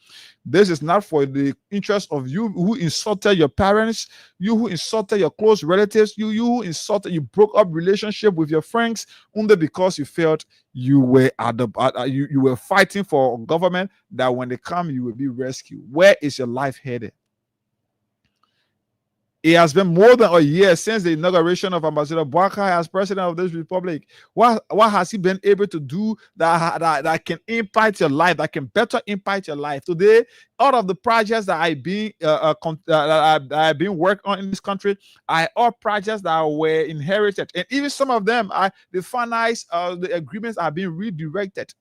This is not for the interest of you who insulted your parents, you who insulted your close relatives, you who insulted, you broke up relationship with your friends only because you felt you were you were fighting for a government that when they come you will be rescued. Where is your life headed? It has been more than a year since the inauguration of Ambassador Boakai as president of this republic. What has he been able to do that can impact your life, that can better impact your life? Today, all of the projects that I've been working on in this country are all projects that were inherited, and even some of them the finance, the agreements are being redirected.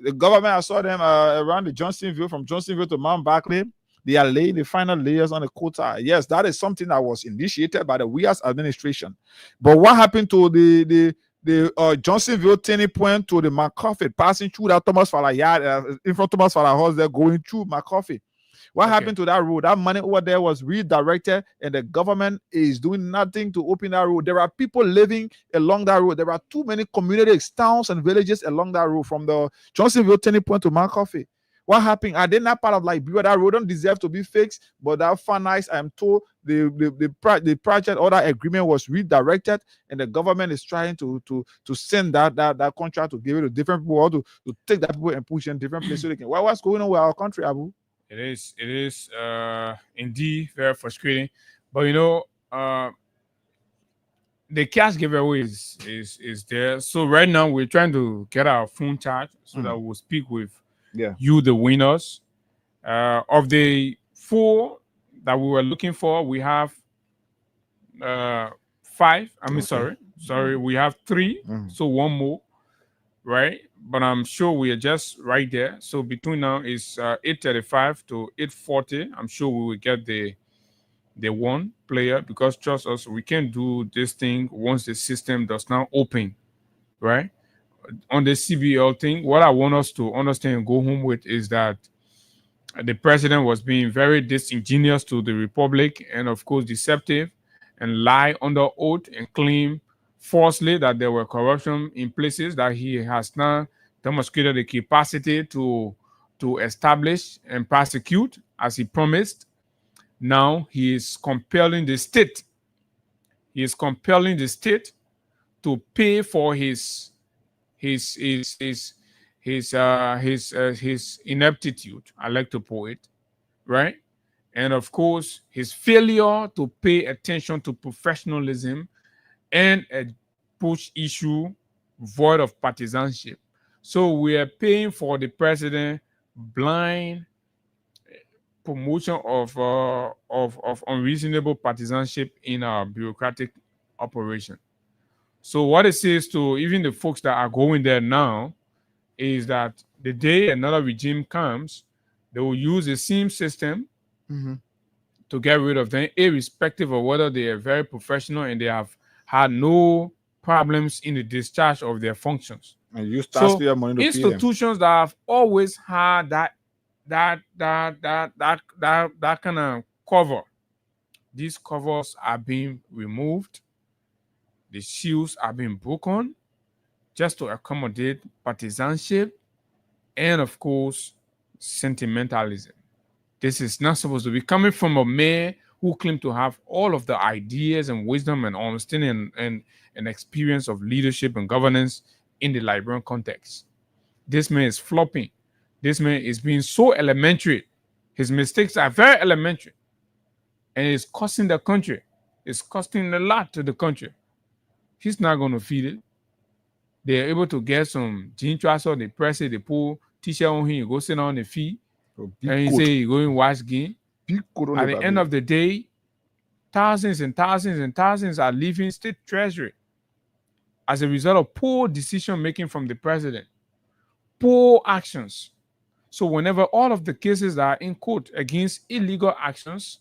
The government, I saw them around the Johnsonville, from Johnsonville to Mount Barclay. They are laying the final layers on the quota. Yes, that is something that was initiated by the WIAS administration. But what happened to the Johnsonville turning point to the McCoffey, passing through that Thomas Fowler yard, in front of Thomas Fowler house, they're going through McCoffey? What happened to that road? That money over there was redirected, and the government is doing nothing to open that road. There are people living along that road. There are too many communities, towns, and villages along that road from the Johnsonville turning point to McCoffey. What happened? Are they not part of Liberia? That road don't deserve to be fixed, but that finance, I'm told the project or that agreement was redirected, and the government is trying to send that contract to give it to different people, or to take that people and push in different places so they can. What's going on with our country, Abu? It is indeed very frustrating, but you know, the cash giveaway is there. So right now we're trying to get our phone charged so that we'll speak with you, the winners. Of the 4 that we were looking for, we have 5. I mean, sorry, we have 3. So 1 more, right? But I'm sure we are just right there. So between now is 8:35 to 8:40. I'm sure we will get the one player, because trust us, we can do this thing once the system does not open, right? On the CBL thing, what I want us to understand and go home with is that the president was being very disingenuous to the republic, and of course deceptive, and lie under oath and claim falsely that there were corruption in places that he has not demonstrated the capacity to establish and prosecute as he promised. Now he is compelling the state. He is compelling the state to pay for his ineptitude, I like to put it, right? And of course, his failure to pay attention to professionalism and a push issue void of partisanship. So we are paying for the president blind promotion of unreasonable partisanship in our bureaucratic operation. So what it says to even the folks that are going there now is that the day another regime comes, they will use the same system to get rid of them, irrespective of whether they are very professional and they have had no problems in the discharge of their functions. And use taxpayer money to pay them. Institutions that have always had that kind of cover, these covers are being removed. The shields are being broken just to accommodate partisanship and, of course, sentimentalism. This is not supposed to be coming from a man who claimed to have all of the ideas and wisdom and understanding and experience of leadership and governance in the Liberian context. This man is flopping. This man is being so elementary. His mistakes are very elementary. And it's costing the country. It's costing a lot to the country. He's not going to feed it. They're able to get some gene transfer, they press it, they pull t-shirt on him, you go sit on the feet, and he say you go and wash game. At the end of the day, thousands and thousands and thousands are leaving state treasury as a result of poor decision making from the president, poor actions. So whenever all of the cases that are in court against illegal actions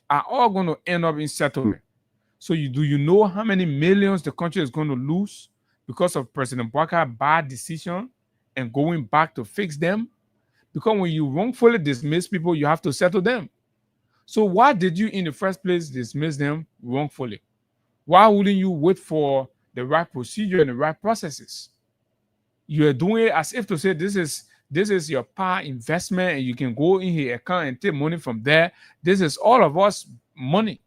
are all going to end up in settlement. So you know how many millions the country is going to lose because of President Bouakar's bad decision and going back to fix them. Because when you wrongfully dismiss people, you have to settle them. So why did you in the first place dismiss them wrongfully? Why wouldn't you wait for the right procedure and the right processes? You are doing it as if to say this is your power investment and you can go in here account and take money from there. This is all of us money,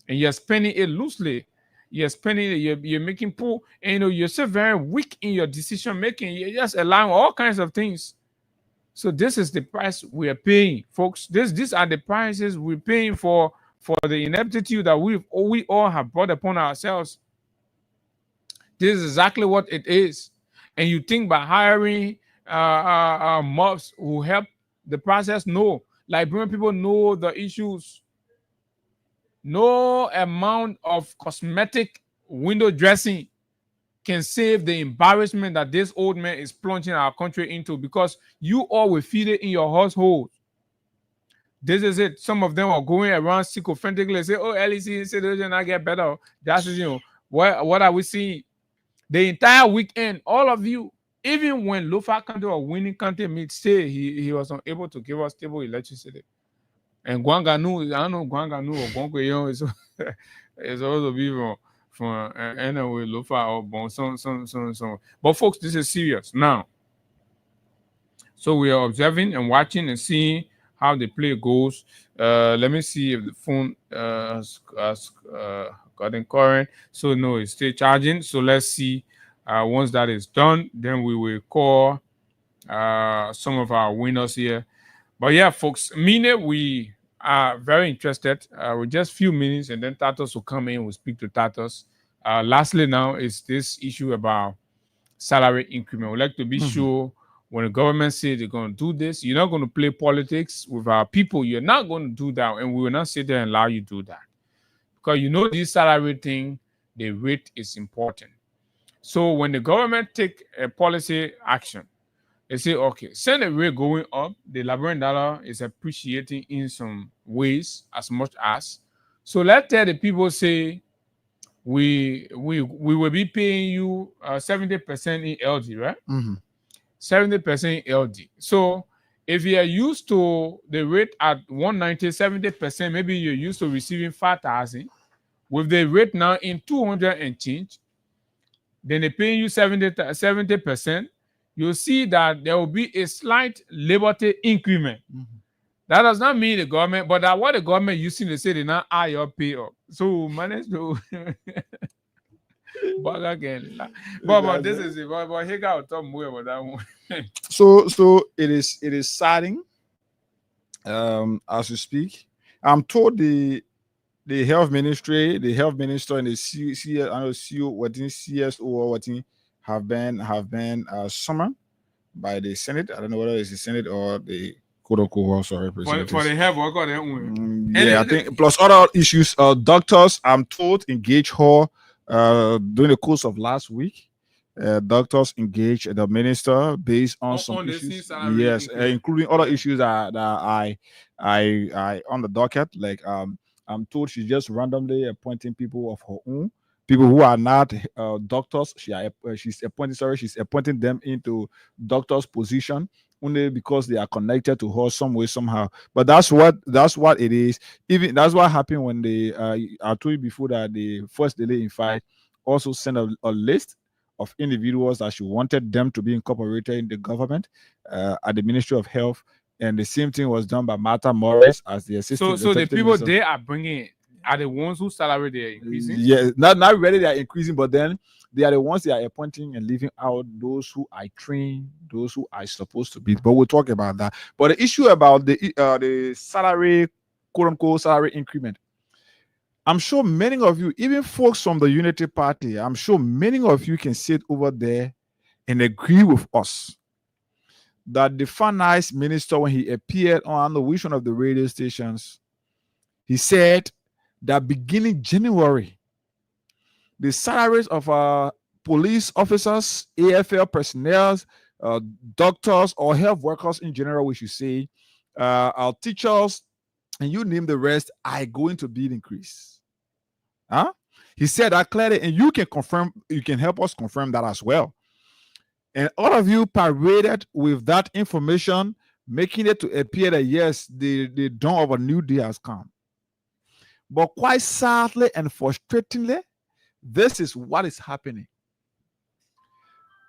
and you're spending it loosely. You're spending it, you're making poor, and you're so very weak in your decision making. You're just allowing all kinds of things. So this is the price we are paying, folks. These are the prices we're paying for the ineptitude that we all have brought upon ourselves. This is exactly what it is. And you think by hiring mobs who help the process? No. Liberian people know the issues. No amount of cosmetic window dressing can save the embarrassment that this old man is plunging our country into, because you all will feed it in your household. This is it. Some of them are going around sycophantically and say, oh, LEC situation not get better. That's, what are we seeing? The entire weekend, all of you, even when Lofa County or winning county meet, say he was unable to give us stable electricity. And Guanganu, I don't know Guanganu or Guangguiyon is it's also be from anyway Lofa or Bon, so. But folks, this is serious now. So we are observing and watching and seeing how the play goes. Let me see if the phone has gotten current. So no, it's still charging. So let's see. Once that is done, then we will call some of our winners here. But yeah, folks, Mine, we are very interested. With just few minutes, and then Tatos will come in. We'll speak to Tatos. Lastly, now is this issue about salary increment. We'd like to be sure when the government says they're going to do this, you're not going to play politics with our people. You're not going to do that, and we will not sit there and allow you to do that. Because this salary thing, the rate is important. So when the government take a policy action, they say, okay, send the rate going up, the Liberian dollar is appreciating in some ways as much as. So let's tell the people, say, we will be paying you 70% in LD, right? 70% in LD. So if you are used to the rate at 190, 70%, maybe you're used to receiving 5,000. With the rate now in 200 and change, then they're paying you 70%. You'll see that there will be a slight liberty increment. That does not mean the government, but that what the government using to say they not high your pay up. So manage to but again. But this is it. But he got talk more about that one. So it is saddening. As we speak, I'm told the health ministry, and the CEO, I know CEO, what in CSO or what in have been summoned by the Senate. I don't know whether it's the Senate or the quote unquote House of Representatives. For the health worker, then I think plus other issues. Doctors, I'm told, engage her during the course of last week. Doctors engage the minister based on some issues. Yes, including other issues that I on the docket. Like I'm told she's just randomly appointing people of her own, people who are not doctors. She's appointing them into doctors' position only because they are connected to her some way somehow. But that's what it is. Even that's what happened when I told you before that the first delay in fight also sent a list of individuals that she wanted them to be incorporated in the government at the Ministry of Health, and the same thing was done by Martha Morris as the assistant. So the people minister. They are bringing are the ones whose salary they are increasing. Yeah, not really they are increasing, but then they are the ones they are appointing and leaving out those who I train, those who are supposed to be. But we'll talk about that. But the issue about the salary, quote unquote, salary increment. I'm sure many of you, even folks from the Unity Party, I'm sure many of you can sit over there and agree with us that the finance minister, when he appeared on the which one of the radio stations, he said that beginning January, the salaries of our police officers, AFL personnel, doctors, or health workers in general, we should say, our teachers, and you name the rest, are going to be increased. Huh? He said that clearly, and you can confirm, you can help us confirm that as well. And all of you paraded with that information, making it to appear that yes, the dawn of a new day has come. But quite sadly and frustratingly, this is what is happening.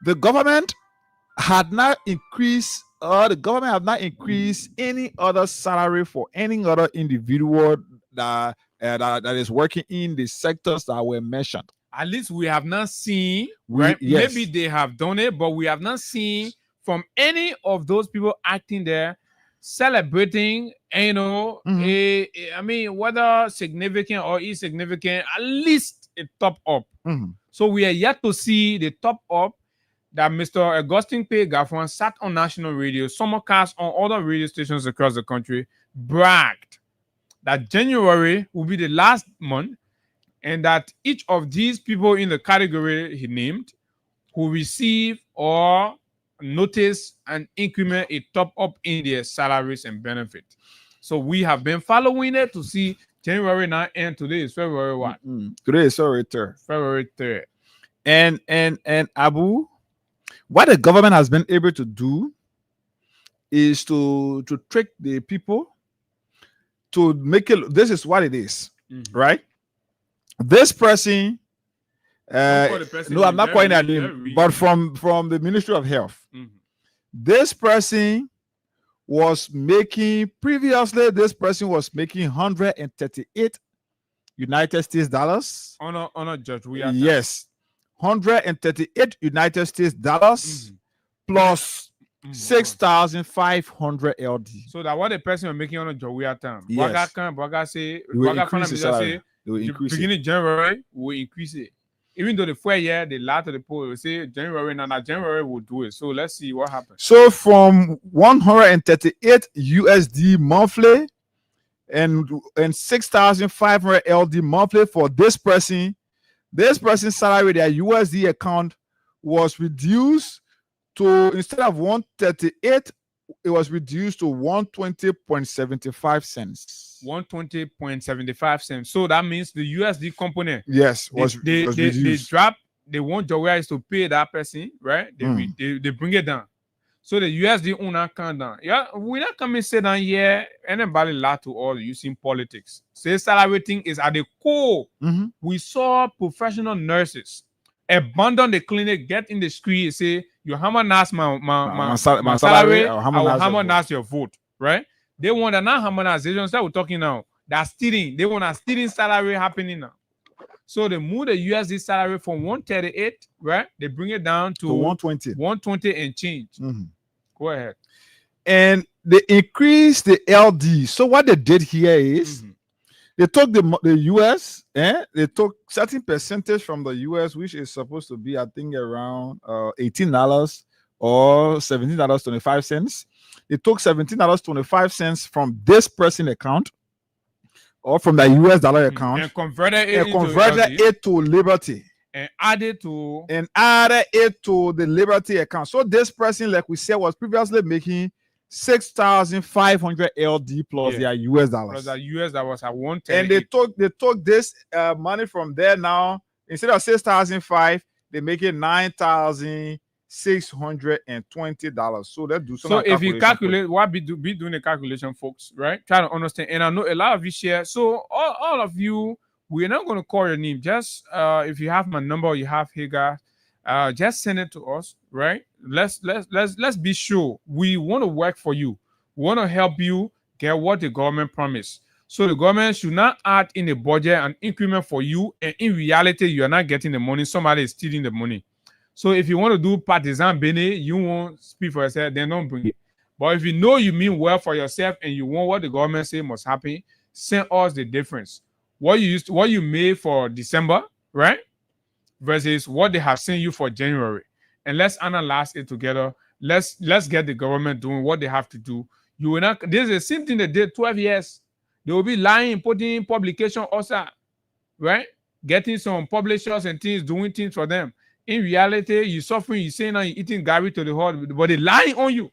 The government had not increased, the government have not increased any other salary for any other individual that is working in the sectors that were mentioned. At least we have not seen, right? Yes. Maybe they have done it, but we have not seen from any of those people acting there celebrating, you know, I mean, whether significant or insignificant, at least a top up. So we are yet to see the top up that Mr. Augustine P. Gaffron sat on national radio, simulcast on other radio stations across the country, bragged that January will be the last month, and that each of these people in the category he named who receive or notice an increment, a top up in their salaries and benefits. So we have been following it to see January 9th, and today is February what? Today is February 3rd. February 3rd. And Abu, what the government has been able to do is to trick the people to make it. This is what it is, right? This person, no, I'm not calling that name, but from the Ministry of Health. This person was making previously. This person was making 138 United States dollars. On a judge, we are yes, 138 United States dollars plus 6,500 LD. So that what the person was making on a job we are time. Yes. Baga say, beginning January will increase it. Even though the 4 year, the latter of the poll will say January, now January will do it. So let's see what happens. So from 138 USD monthly and 6,500 LD monthly for this person's salary, their USD account was reduced to, instead of 138, it was reduced to 120.75 cents. 120.75 cents. So that means the USD component. Yes, was reduced. They drop. They want your is to pay that person, right? They bring it down. So the USD owner come down. Yeah, we're not coming sit down here. Anybody lie to all using politics. Say salary thing is at the core. We saw professional nurses abandon the clinic, get in the street, and say, you harmonize my salary, I will harmonize your vote, right? They want a non-harmonization that we're talking now. That's stealing. They want a stealing salary happening now. So they move the USD salary from 138, right? They bring it down to 120. 120 and change. Go ahead. And they increase the LD. So what they did here is they took the US, they took certain percentage from the US, which is supposed to be, I think, around $18 or $17.25. They took $17.25 from this person account or from the US dollar account and converted it to Liberty. And added it to the Liberty account. So this person, like we said, was previously making 6,500 LD plus their US dollars. Plus the US dollars at 110. And they took this money from there now. Instead of 6,500, they make it $9,620. So let's do some. So if you calculate, be doing the calculation, folks, right? Try to understand. And I know a lot of you share. So all of you, we're not going to call your name. Just if you have my number, you have Hagar. Just send it to us, right? Let's be sure we want to work for you. We want to help you get what the government promised. So the government should not add in the budget an increment for you, and in reality, you are not getting the money. Somebody is stealing the money. So if you want to do partisan bene, you won't speak for yourself, then don't bring it. But if you know you mean well for yourself and you want what the government say must happen, send us the difference. What you made for December, right? Versus what they have sent you for January. And let's analyze it together. Let's get the government doing what they have to do. You will not. This is the same thing they did 12 years. They will be lying, putting publication also, right? Getting some publishers and things, doing things for them. In reality, you're suffering, you're saying now you're eating Gary to the heart, but they're lying on you.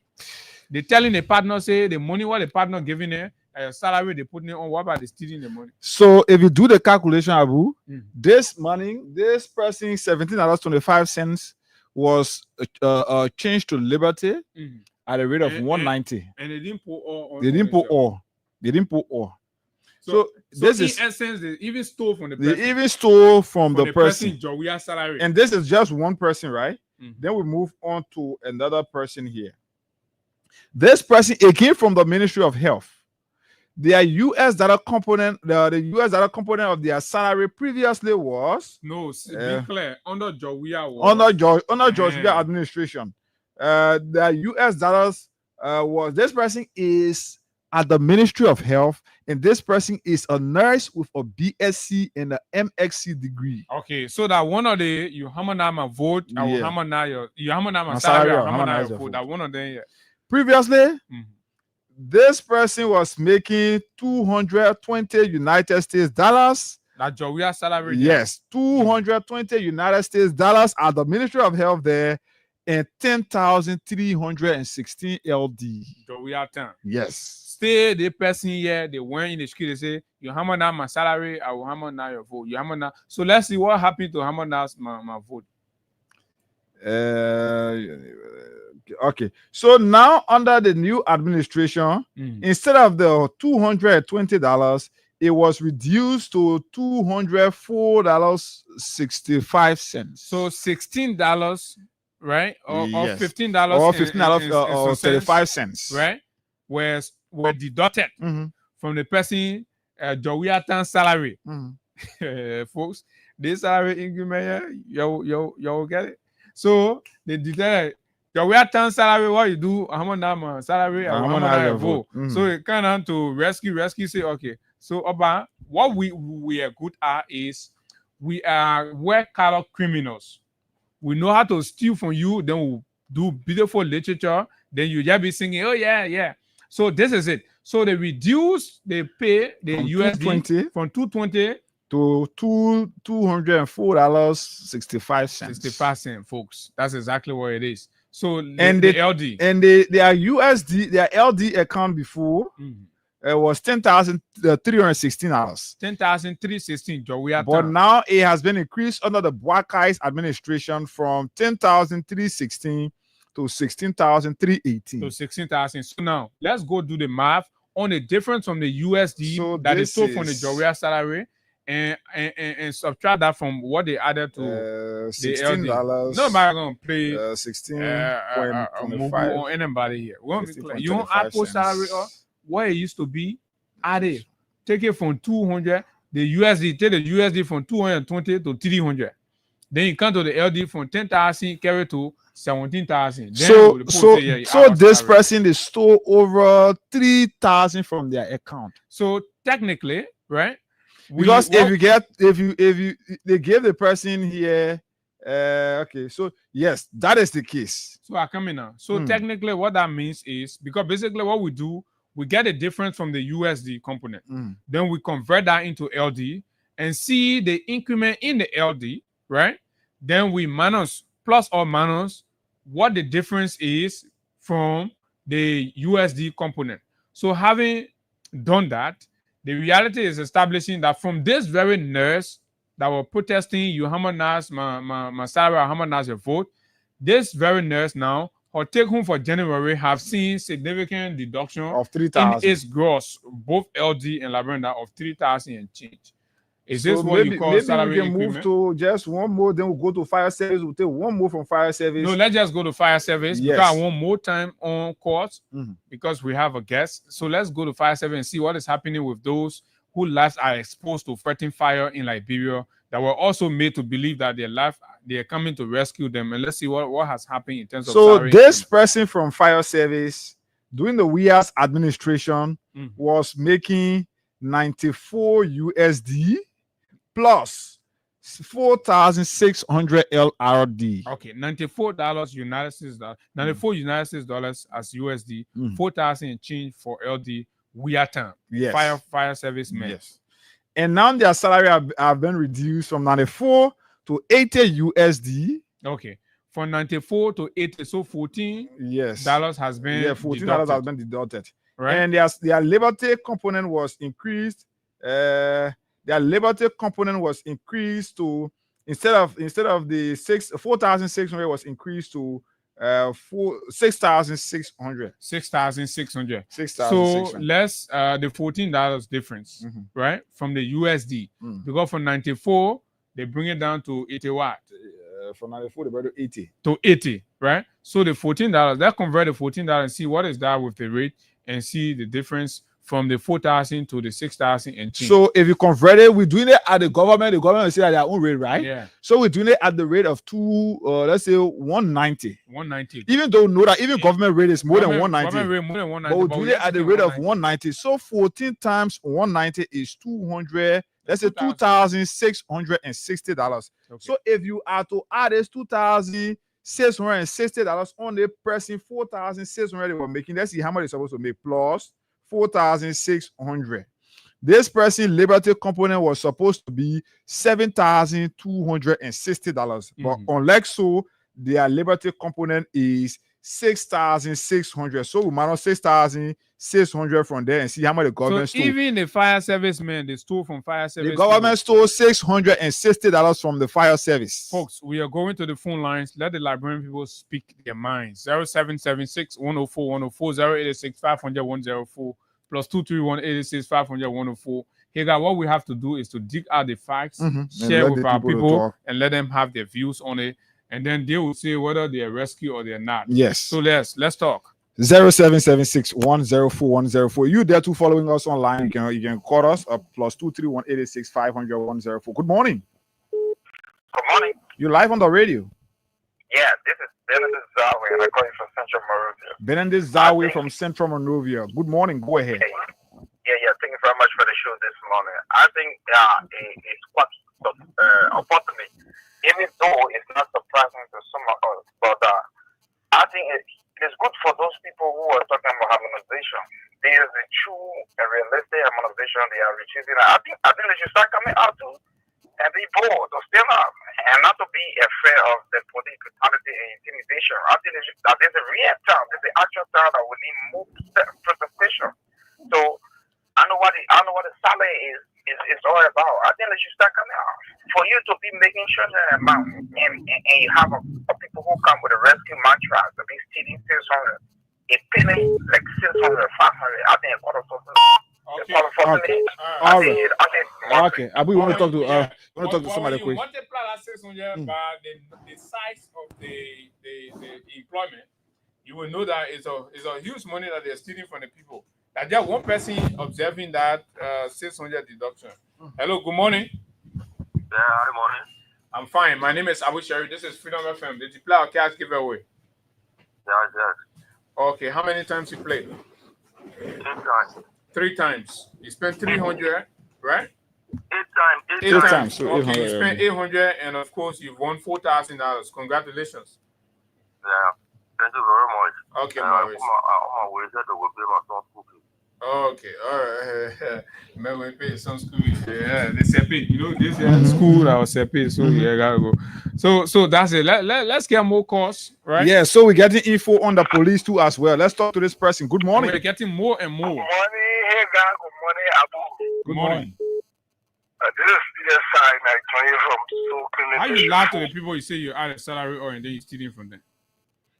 They're telling the partner, say the money what the partner giving there, salary they put on. What about they stealing the money? So if you do the calculation, Abu, this money, this person $17.25 was changed to Liberty at a rate of 190. And they didn't put all. They didn't put all. They didn't put all. So this in is essence, they even stole from the they person. even stole from the person. Jowia salary. And this is just one person, right? Then we move on to another person here. This person, it came from the Ministry of Health. Their US dollar component, the US dollar component of their salary previously was be clear, under Jowia was under Jowia administration. The US dollars was this person is at the Ministry of Health, and this person is a nurse with a BSc and an MXc degree. Okay, so that one of the you harmonize my vote, I will harmonize your harmonize my salary, salary, I harmonize your vote. That one of them, yeah. Previously, this person was making 220 United States dollars. That Jowia salary. Yes, 220 United States dollars at the Ministry of Health there, and 10,316 LD. Jowia time. Yes. Stay the person here, they went in the street, they say, you harmonize my salary, I will harmonize your vote. You harmonize. So let's see what happened to harmonize my vote. Okay, so now under the new administration, instead of the $220, it was reduced to $204.65. So $16, right? Or yes. $15 or $15.35, right? Were deducted from the person Jowia salary. Folks, this salary increment, you get it. So they deduct Jowia salary. What you do? How much salary? How much vote? So it kind of to rescue. Say okay. So about what we are good at is we are white collar criminals. We know how to steal from you. Then we do beautiful literature. Then you just be singing. Oh yeah. So this is it. So they pay the USD from 220 to $204.65. 65 cents, folks. That's exactly what it is. So and the LD and their USD, their LD account before was $10,316. 10,316. But now it has been increased under the Buakai's administration from 10,316 to 16,318. So 16,000. So now let's go do the math on the difference from the USD that they stole from the Jowia salary and subtract that from what they added to $16. the LD. Nobody gonna play 16.25 on anybody here. You want Apple salary or what it used to be? Add it. Take it from 200. The USD, take the USD from 220 to 300. Then you come to the LD from 10,000 carry to 17,000. So this person they stole over 3,000 from their account. So technically, right? Because if you they give the person here, okay, so yes, that is the case. So I come in now. So technically, what that means is because basically what we do, we get a difference from the USD component. Then we convert that into LD and see the increment in the LD, right? Then we minus plus or minus what the difference is from the USD component. So having done that, the reality is establishing that from this very nurse that were protesting, you harmonize my salary, harmonize your vote, this very nurse now, her take home for January have seen significant deduction of 3,000 in its gross, both LD and Lavender of 3,000 and change. Is this what you call salary increment? Maybe we can move to just one more, then we'll go to fire service. We'll take one more from fire service. No, let's just go to fire service because I want more time on court because we have a guest. So let's go to fire service and see what is happening with those whose lives are exposed to threatening fire in Liberia that were also made to believe that they are coming to rescue them. And let's see what has happened in terms of salary this person from fire service during the WIA's administration was making 94 USD plus 4,600 LRD. Okay, $94 United States dollars, 94 United States dollars as USD, 4,000 and change for LD. We are time. Yes. Fire service men. Yes. And now their salary have been reduced from 94 to 80 USD. Okay. From 94 to 80, so $14 Yes. has been $14 has been deducted. Right. And their liberty component was increased. Their liberty component was increased to instead of the 4,600 was increased to 6,600. 6,600. 6,600. So less the $14 difference, right, from the USD. Because from 94 they bring it down to 80 what? From 94 they brought to 80. To 80, right? So the $14, that convert the $14 and see what is that with the rate and see the difference from the 4,000 to the 6,000 and change. So if you convert it, we're doing it at the government will say at their own rate, right? Yeah. So we're doing it at the rate of let's say 190. 190. Even though know that even government rate is more than 190. Government rate more than 190. But we're doing it at the rate of 190. So 14 times 190 is 200. Let's say $2,660. Okay. So if you are to add this $2,660 on the person $4,600 they were making, let's see how much they're supposed to make plus 4,600. This person liberty component was supposed to be $7,260, but unlike so, their liberty component is 6,600. So we minus 6,600 from there and see how much the government stole. Even the fire service men, they stole from fire service. The government stole $660 from the fire service. Folks, we are going to the phone lines. Let the librarian people speak their minds. 0776 104 104 086 500 104 plus 231 86 500 104. Here, guys, what we have to do is to dig out the facts, share with our people, and let them have their views on it. And then they will say whether they are rescue or they're not. Yes. So let's talk. 0776 104 104. You there too following us online? You can call us up plus 231 86 500 104. Good morning. Good morning. You live on the radio. Yeah, this is Benedict Zawi, and I call you from Central Monrovia. Benedict Zawi from Central Monrovia. Good morning. Go ahead. Yeah. Thank you very much for the show this morning. I think it's quite unfortunate, even though it's not surprising to some of us, but I think it's good for those people who are talking about harmonization. There is a true and realistic harmonization they are achieving. I think they should start coming out to and be bold to stand up and not to be afraid of the police brutality and intimidation. I think that there's a real time, there's an actual time that we need more protestation. So I know what the salary is all about. I think they should start coming out. For you to be making sure that amount and you have people who come with a rescue mantra to be stealing 600, it penny like 600, 500. I think it's All right. Okay. We want to talk to somebody quick. Multiply that 600 by the size of the employment, you will know that it's a huge money that they're stealing from the people. That just one person observing that 600 deduction. Hello, good morning. Yeah, good morning. I'm fine. My name is Abu Sherry. This is Freedom FM. Did you play our cash giveaway? Yeah. Okay, how many times you played? 8 times. 3 times. You spent 300, right? 8 times. 8 times. So okay, 800. you spent 800, and of course, you've won $4,000. Congratulations. Yeah, thank you very much. Okay, Maurice. I'm always there to pay my son's school fees. Okay, all right. Man, we pay some school. Yeah, they separate. You know, this school I was separate, so yeah, gotta go. So that's it. Let's get more calls, right? Yeah, so we're getting info on the police too as well. Let's talk to this person. Good morning. We're getting more and more. Good morning, hey guys. Good morning, Abu. Good morning. This is CSI, like joining from Soul. How you lie to the people you say you add a salary or and then you stealing from them?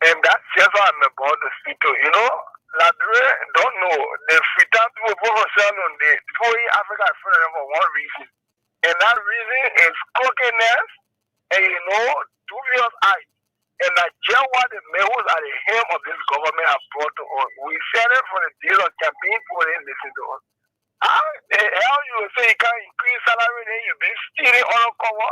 And that's just what I'm about to speak to. You know, Ladre don't know the free time people on the people in Africa for one reason. And that reason is cookiness and dubious eyes. And that just what the males at the helm of this government have brought to us. We said it for the days of campaign, people didn't listen to us. How the hell you say you can't increase salary, then you be stealing all cover,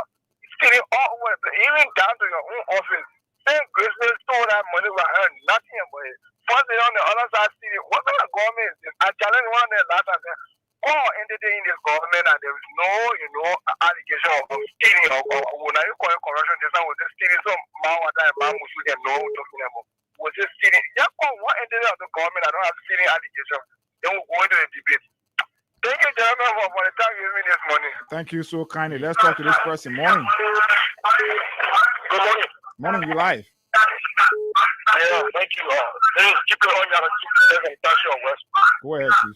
stealing all over, even down to your own office. Same business stole that money by her, nothing about it. First thing on the other side, stealing. What kind of government is this? I challenge one day last time. All ended in this government, and there is no, allegation of stealing or when you call it corruption, this one was just stealing some Mawata and Mamus we can know talking about. Was just stealing. Yeah, what ended of the government? I don't have stealing allegation. Then we'll go into the debate. Thank you, gentlemen, for the time you gave me this morning. Thank you so kindly. Let's talk to this person. Morning. Good morning. Morning, you live. Yeah, thank you. This is keep it on your West. Go ahead, Chief.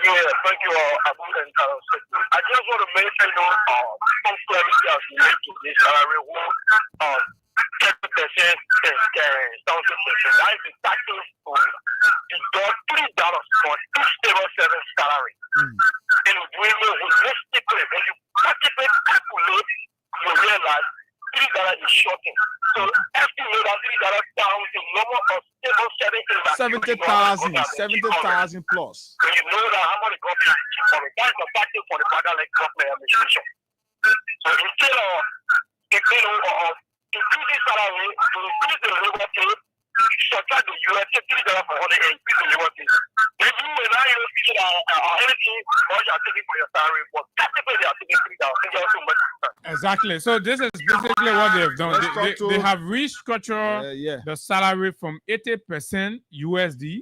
Yeah, thank you. I just want to mention, some clarity as related to this salary. 30% that is exactly to deduct $3 for each table service salary. And when you holistically, when you practically calculate, you realize $3 is shorting. So estimate that $3 down the number of table services 70,000 plus. So you know that how much the government is cheap for it. That's the factor for the fatherless government administration. So instead of increasing salary, to increase the labor pay, subtract the US, $3 for 100 and increase the labor pay. If you and I see anything, or you are taking for your salary, but technically they are taking $3. Thank you so much. Exactly. So this is basically what they've done. They have restructured the salary from 80% USD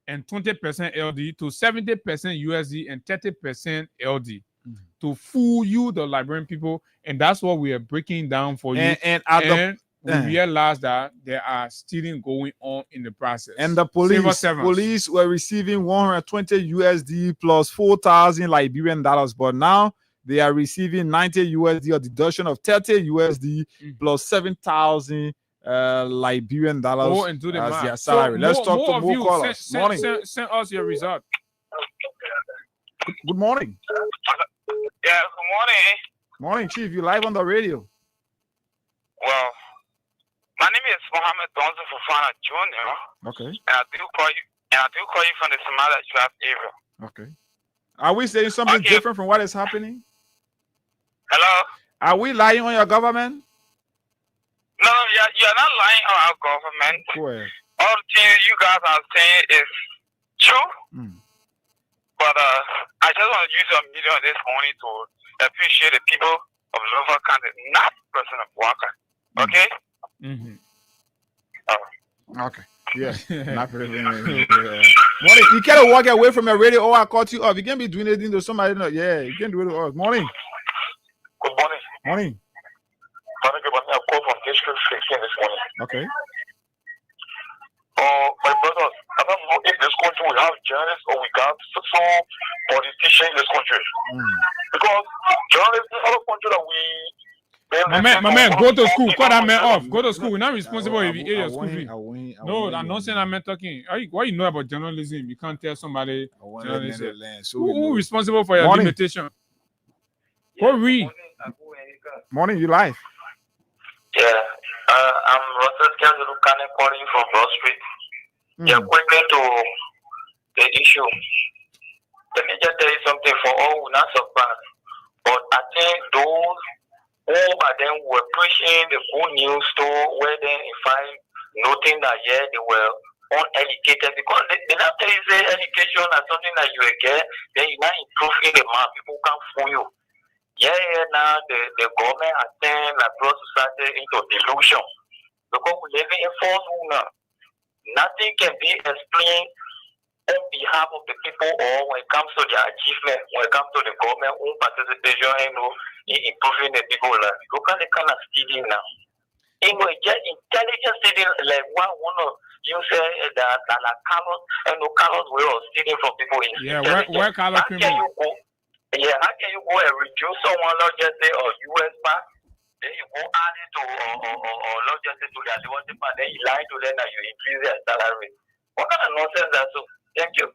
and 20% LD to 70% USD and 30% LD to fool you, the Liberian people. And that's what we are breaking down for you. And we realize that there are stealing going on in the process. And the police were receiving 120 USD plus 4,000 Liberian dollars, but now they are receiving 90 USD, a deduction of 30 USD plus 7,000 Liberian dollars as their salary. Let's talk to more callers. Morning. Send us your result. Good morning. Yeah, good morning. Morning, Chief. You live on the radio. Well, my name is Mohammed Donzo Fofana Jr. Okay. And I do call you from the Somalia Trap area. Okay. Are we saying something different from what is happening? Hello? Are we lying on your government? No, you're not lying on our government. Go ahead. All the things you guys are saying is true. But I just want to use a million of this money to appreciate the people of Lower County, not person of Walker. Okay? Okay. Yeah. Not really. Morning. You can't walk away from your radio. Oh, I caught you up. You can't be doing anything to somebody. No. Yeah, you can't do it to us. Morning. Good morning. Morning. I'm calling from District 16 this morning. Okay. My brothers, I don't know if this country will have journalists or we got some politicians in this country. Because journalists in other countries that we... My man, go to school. Cut that man off. Go to school. We're not responsible if you hear your school fee. No, I'm not saying that man talking. What you know about journalism? You can't tell somebody journalism. Who responsible for your limitation? Go read. Morning, you live. Yeah. I'm Russell Kazulukane calling from Broad Street. Yeah, quickly to the issue. Let me just tell you something for all who not surprised. But I think those who by then were pushing the good news store where then in fact noting that they were uneducated because they not tell you say education is something that you will get, then you not improving the man, people can fool you. Now the government has turned the broad society into delusion. Because we live in a false world now. Nothing can be explained on behalf of the people or when it comes to their achievement, when it comes to the government own participation in improving the people's life. Look at the kind of stealing now. Just intelligent stealing like one of you say that Carlos and no Carlos way of stealing from people in where Carlos criminal? How can you go and reduce someone, not just say US back? Then you go add it to or not just say to their liberty part, then you lie to them that you increase their salary. What kind of nonsense that so? Thank you.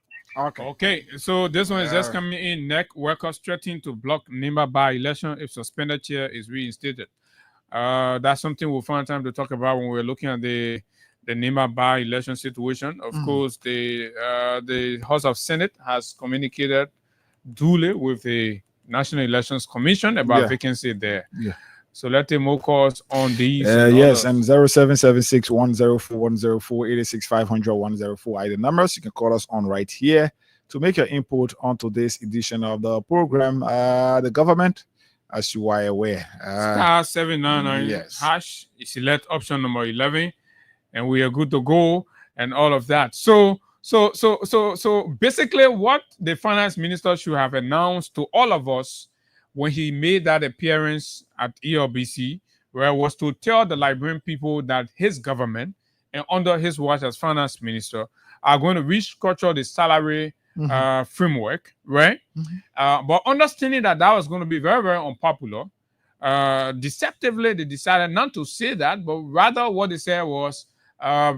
Okay, so this one is just coming in. NEC workers threatening to block NIMBA by-election if suspended chair is reinstated. That's something we'll find time to talk about when we're looking at the NIMBA by-election situation. Of course, the House of Senate has communicated duly with the National Elections Commission about vacancy there. Yeah. So let's take more calls on these. Yes, and 0776-104-104-86500-104 are the numbers. You can call us on right here to make your input on today's edition of the program. The government, as you are aware, star 799 hash, you select option number 11, and we are good to go, and all of that. So basically, what the finance minister should have announced to all of us when he made that appearance at ELBC right, was to tell the Liberian people that his government and under his watch as finance minister are going to restructure the salary framework, right? But understanding that was going to be very, very unpopular, deceptively they decided not to say that, but rather what they said was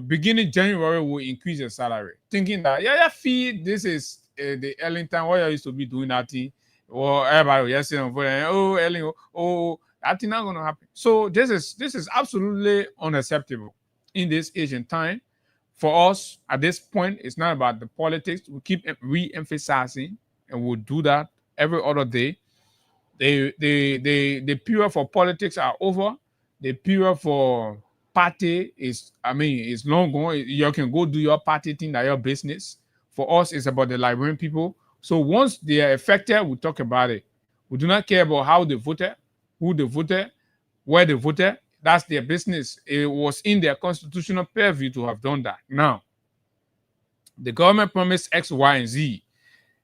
beginning January will increase your salary, thinking that fee, this is the Ellington what you used to be doing that thing, or everybody yesterday oh Elling, oh that thing not going to happen. So this is absolutely unacceptable in this Asian time. For us at this point, it's not about the politics. We keep re-emphasizing, and we'll do that every other day. The period for politics are over. The period for party is long gone. You can go do your party thing, that your business. For us, it's about the Liberian people. So once they are affected, we talk about it. We do not care about how they voted, who they voted, where they voted. That's their business. It was in their constitutional purview to have done that. Now, the government promised X, Y, and Z.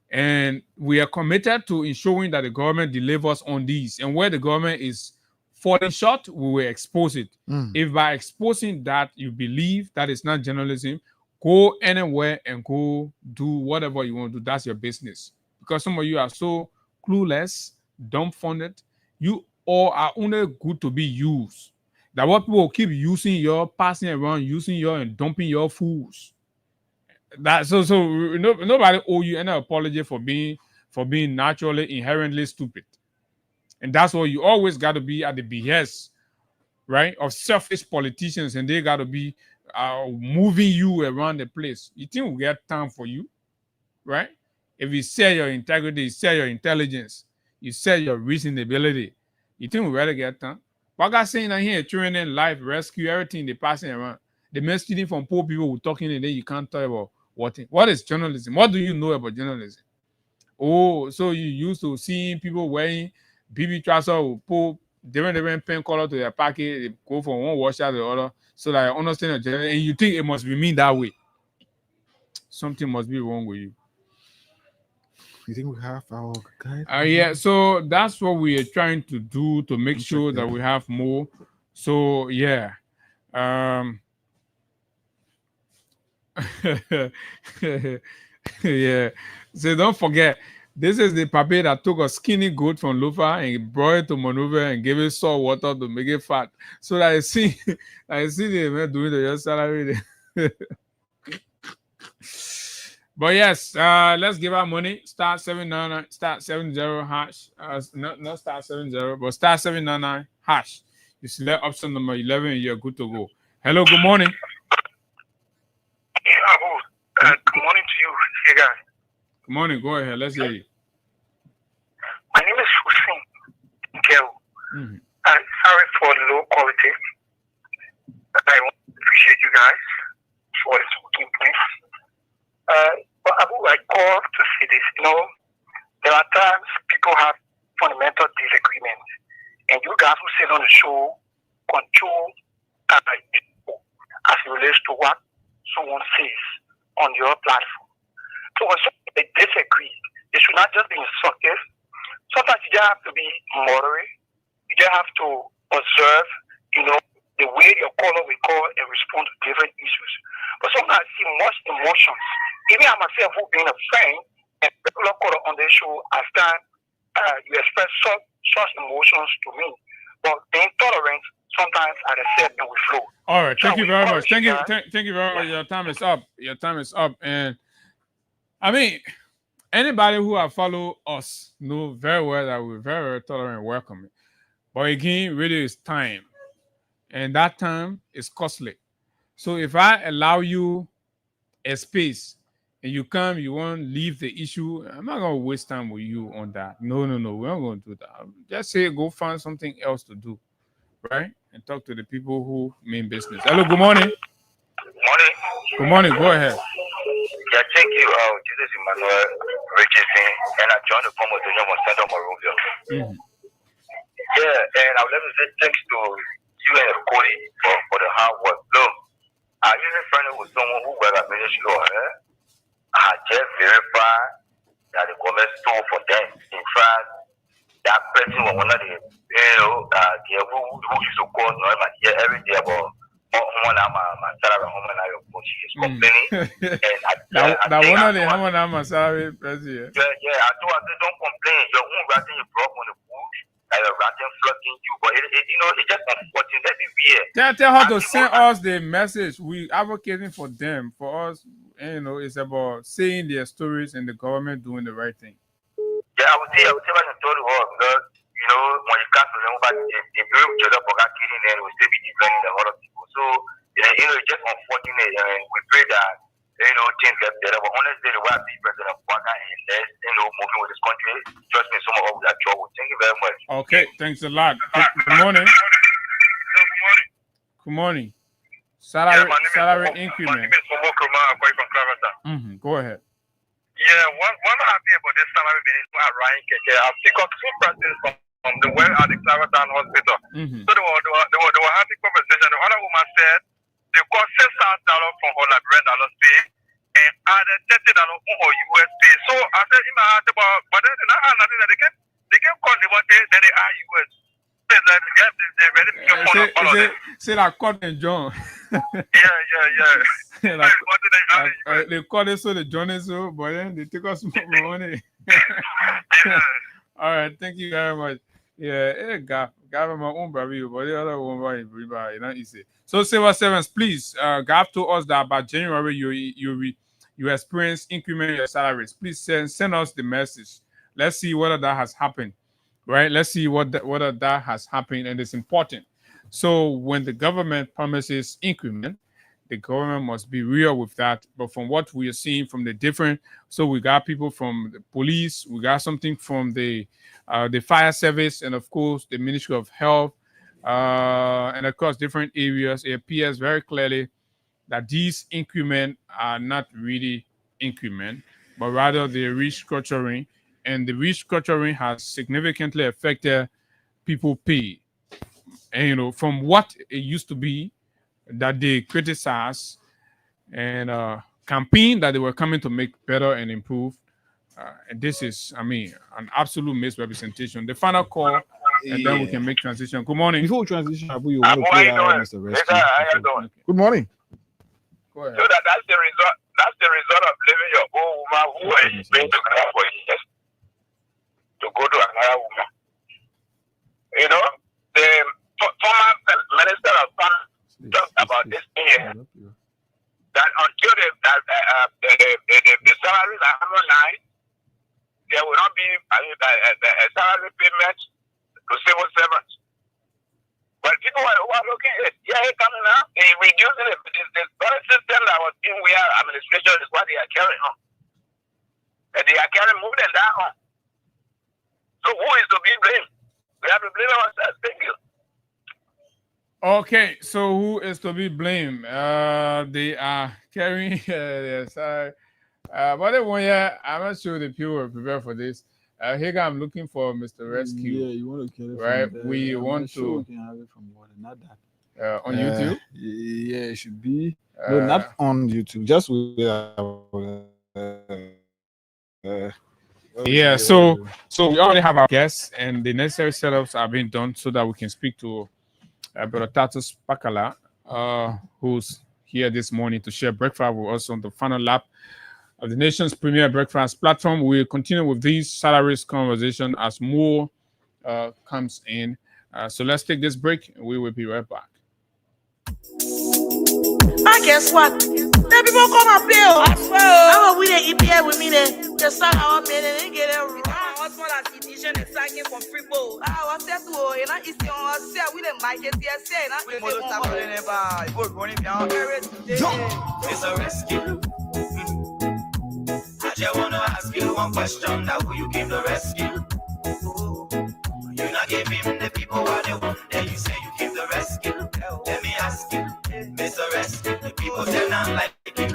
And we are committed to ensuring that the government delivers on these. And where the government is falling short, we will expose it. If by exposing that you believe that it's not journalism, go anywhere and go do whatever you want to do. That's your business. Because some of you are so clueless, dumbfounded. You all are only good to be used. That what people will keep using your, passing around, using your, and dumping your fools. That so nobody owe you any apology for being naturally inherently stupid, and that's why you always got to be at the behest, right, of selfish politicians, and they got to be moving you around the place. You think we get time for you, right? If you sell your integrity, you sell your intelligence, you sell your reasonability, you think we really get time? What I saying here, training, life, rescue, everything they passing around. The men stealing from poor people who talking, and then you can't talk about what is journalism? What do you know about journalism? Oh, so you used to seeing people wearing BB trousers who pull different pen color to their pocket, they go from one washer to the other, so that I understand your journalism, and you think it must be mean that way. Something must be wrong with you. You think we have our guide? Yeah, so that's what we are trying to do to make sure that we have more. So yeah. Yeah. So don't forget, this is the papi that took a skinny goat from Lufa and brought it to Monrovia and gave it salt water to make it fat. So that I see the man doing the salary. But yes, let's give our money. Start 799, start 70 hash. Not start 70, but start 799 hash. You select option number 11 and you're good to go. Hello, good morning. Good morning to you, hey guys. Good morning, go ahead. Let's hear you. My name is Hussein Kel. Sorry for the low quality. I want to appreciate you guys for this working place. But I call to say this, there are times people have fundamental disagreements, and you guys who sit on the show control as it relates to what someone says on your platform. So when they disagree, they should not just be instructive. Sometimes you just have to be moderate. You just have to observe, the way your caller will call and respond to different issues. But sometimes I see much emotion. Even I myself, who being a friend and regular caller on the show, I stand, you express such emotions to me. But being tolerant, sometimes I accept and we flow. All right, thank you very much. Thank you very much. Your time is up. And I mean, anybody who have followed us know very well that we're very, very tolerant and welcoming. But again, really it's time. And that time is costly. So if I allow you a space and you come, you want to leave the issue, I'm not going to waste time with you on that. No. We're not going to do that. Just say, go find something else to do, right? And talk to the people who mean business. Hello, good morning. Morning. Good morning, go ahead. Yeah, thank you. This is Emmanuel Richardson, and I joined the conversation from Central Monrovia. Yeah, and I would like to say thanks to you and Cody for the hard work. Look, I usually friendly with someone who works at Ministry of Health. I just verified that the government stole for them. In fact, that person was one of the, who used to call people. She is complaining. That one of the Hamana salary president. Yeah, I told her, don't complain. Your own writing you broke on the food, and your writing flooding you. But it's just unfortunate everywhere. Tell her to send us the message. We advocating for them. For us, it's about saying their stories and the government doing the right thing. Yeah, I would say what I told her because when you can't remember the group each other for that killing, then will still be defending a lot of people. So it's just unfortunate, and we pray that things get better. But honestly, the way I see President Obama and less, moving with this country, trust me, some of us are trouble. Thank you very much. Okay, thanks a lot. Good morning. Good morning. Salary increment. My name is Momo Kroma. I'm calling from Clarendon. Go ahead. Yeah, one happy about this salary being right. I've taken 2 persons from the well at the Clarendon Hospital. So they were having conversation. The other woman said they got $6,000 from her Liberian pay and added $30 on her US pay. So I said, but then they can call the one day that they are US. Say like Cotton John. Yeah. They call it so the John is so, but then they take us more money. All right, thank you very much. Yeah, got my own baby, but the other one easy. So Silver Sevens, please, Gav told us that by January you experience increment in your salaries. Please send us the message. Let's see whether that has happened. Right? Let's see whether that has happened, and it's important. So when the government promises increment, the government must be real with that. But from what we are seeing from the different, so we got people from the police, we got something from the fire service, and of course the Ministry of Health, and across different areas, it appears very clearly that these increments are not really increment, but rather they're restructuring. And the restructuring has significantly affected people pay. And, from what it used to be that they criticize and campaign that they were coming to make better and improve. And this is, an absolute misrepresentation. The final call, and then we can make transition. Good morning. Before we transition, Abu, you want to play Mr. Rescue? Good morning. Go ahead. So that's the result. That's the result of leaving your old woman who has been to Ghana for years to go to another woman. The former Minister of Finance talked about this thing here, that until the salaries are harmonized, there will not be a salary payment to civil servants. But people who are looking at it, coming out, they reducing it. The very system that was in where administration is what they are carrying on. And they are carrying more than that on. So who is to be blamed? We have to blame ourselves. Thank you. Okay, so who is to be blamed? They are carrying sorry. But I'm not sure the people were prepared for this. Here I'm looking for Mr. Rescue. Yeah, you want to kill it, right? From We I'm want sure to we can have it from water, not that. On YouTube. Yeah, it should be. No, not on YouTube. Just with. Yeah, so we already have our guests, and the necessary setups are being done so that we can speak to Brother Tatus Pakala, who's here this morning to share breakfast with us on the final lap of the nation's premier breakfast platform. We'll continue with these salaries conversation as more comes in. So let's take this break, and we will be right back. Guess what? The people come and pay. I swear. How are we the EPA with me then? The start our men and they get it wrong. What's more like edition is taking from free bowl. What's that to you? And it's on say we the market here say na. We mo stop never. You go running down here. It's a rescue. I just wanna ask you one question. Now who you came to rescue? You not give him the people what they want. Then you say you came to rescue. Let me ask you, Mr. Rescue, the people say not like you.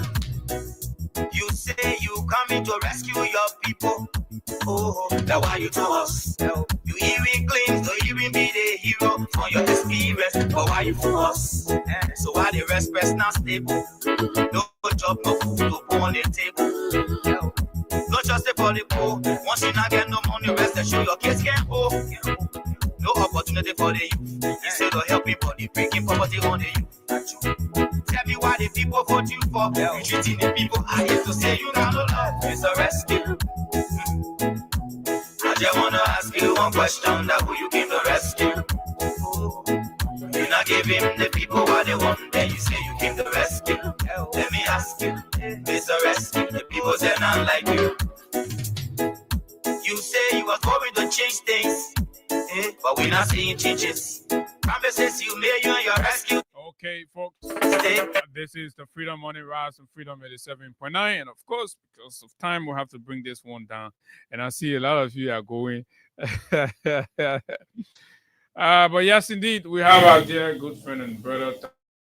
You say you coming to rescue your people. Oh, that's why you to us. You even claim to even be the hero for your experience. But why you for us? So why the rest person not stable? No job, no food to put on the table. No just for the poor. Once you not get no money, rest and show your kids can't go. No opportunity for the youth. Instead of helping body, breaking poverty on the youth. Tell me why what the people vote you for. You treating the people I used to say you got no love. It's a rescue. I just wanna ask you one question, that who you came to rescue? You not give him the people what they want, then you say you came to rescue. Let me ask you, Mr. Rescue, the people say not like you. You say you are going to change things, but we're not seeing changes. Promises you made, you and your rescue. Okay, folks, this is the Freedom Morning Rise and Freedom 87.9. And of course, because of time, we'll have to bring this one down. And I see a lot of you are going. But yes, indeed, we have our dear good friend and brother,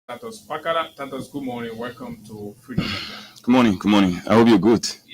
Tatos Pakara. Tatos, good morning. Welcome to Freedom Morning. Good morning. I hope you're good.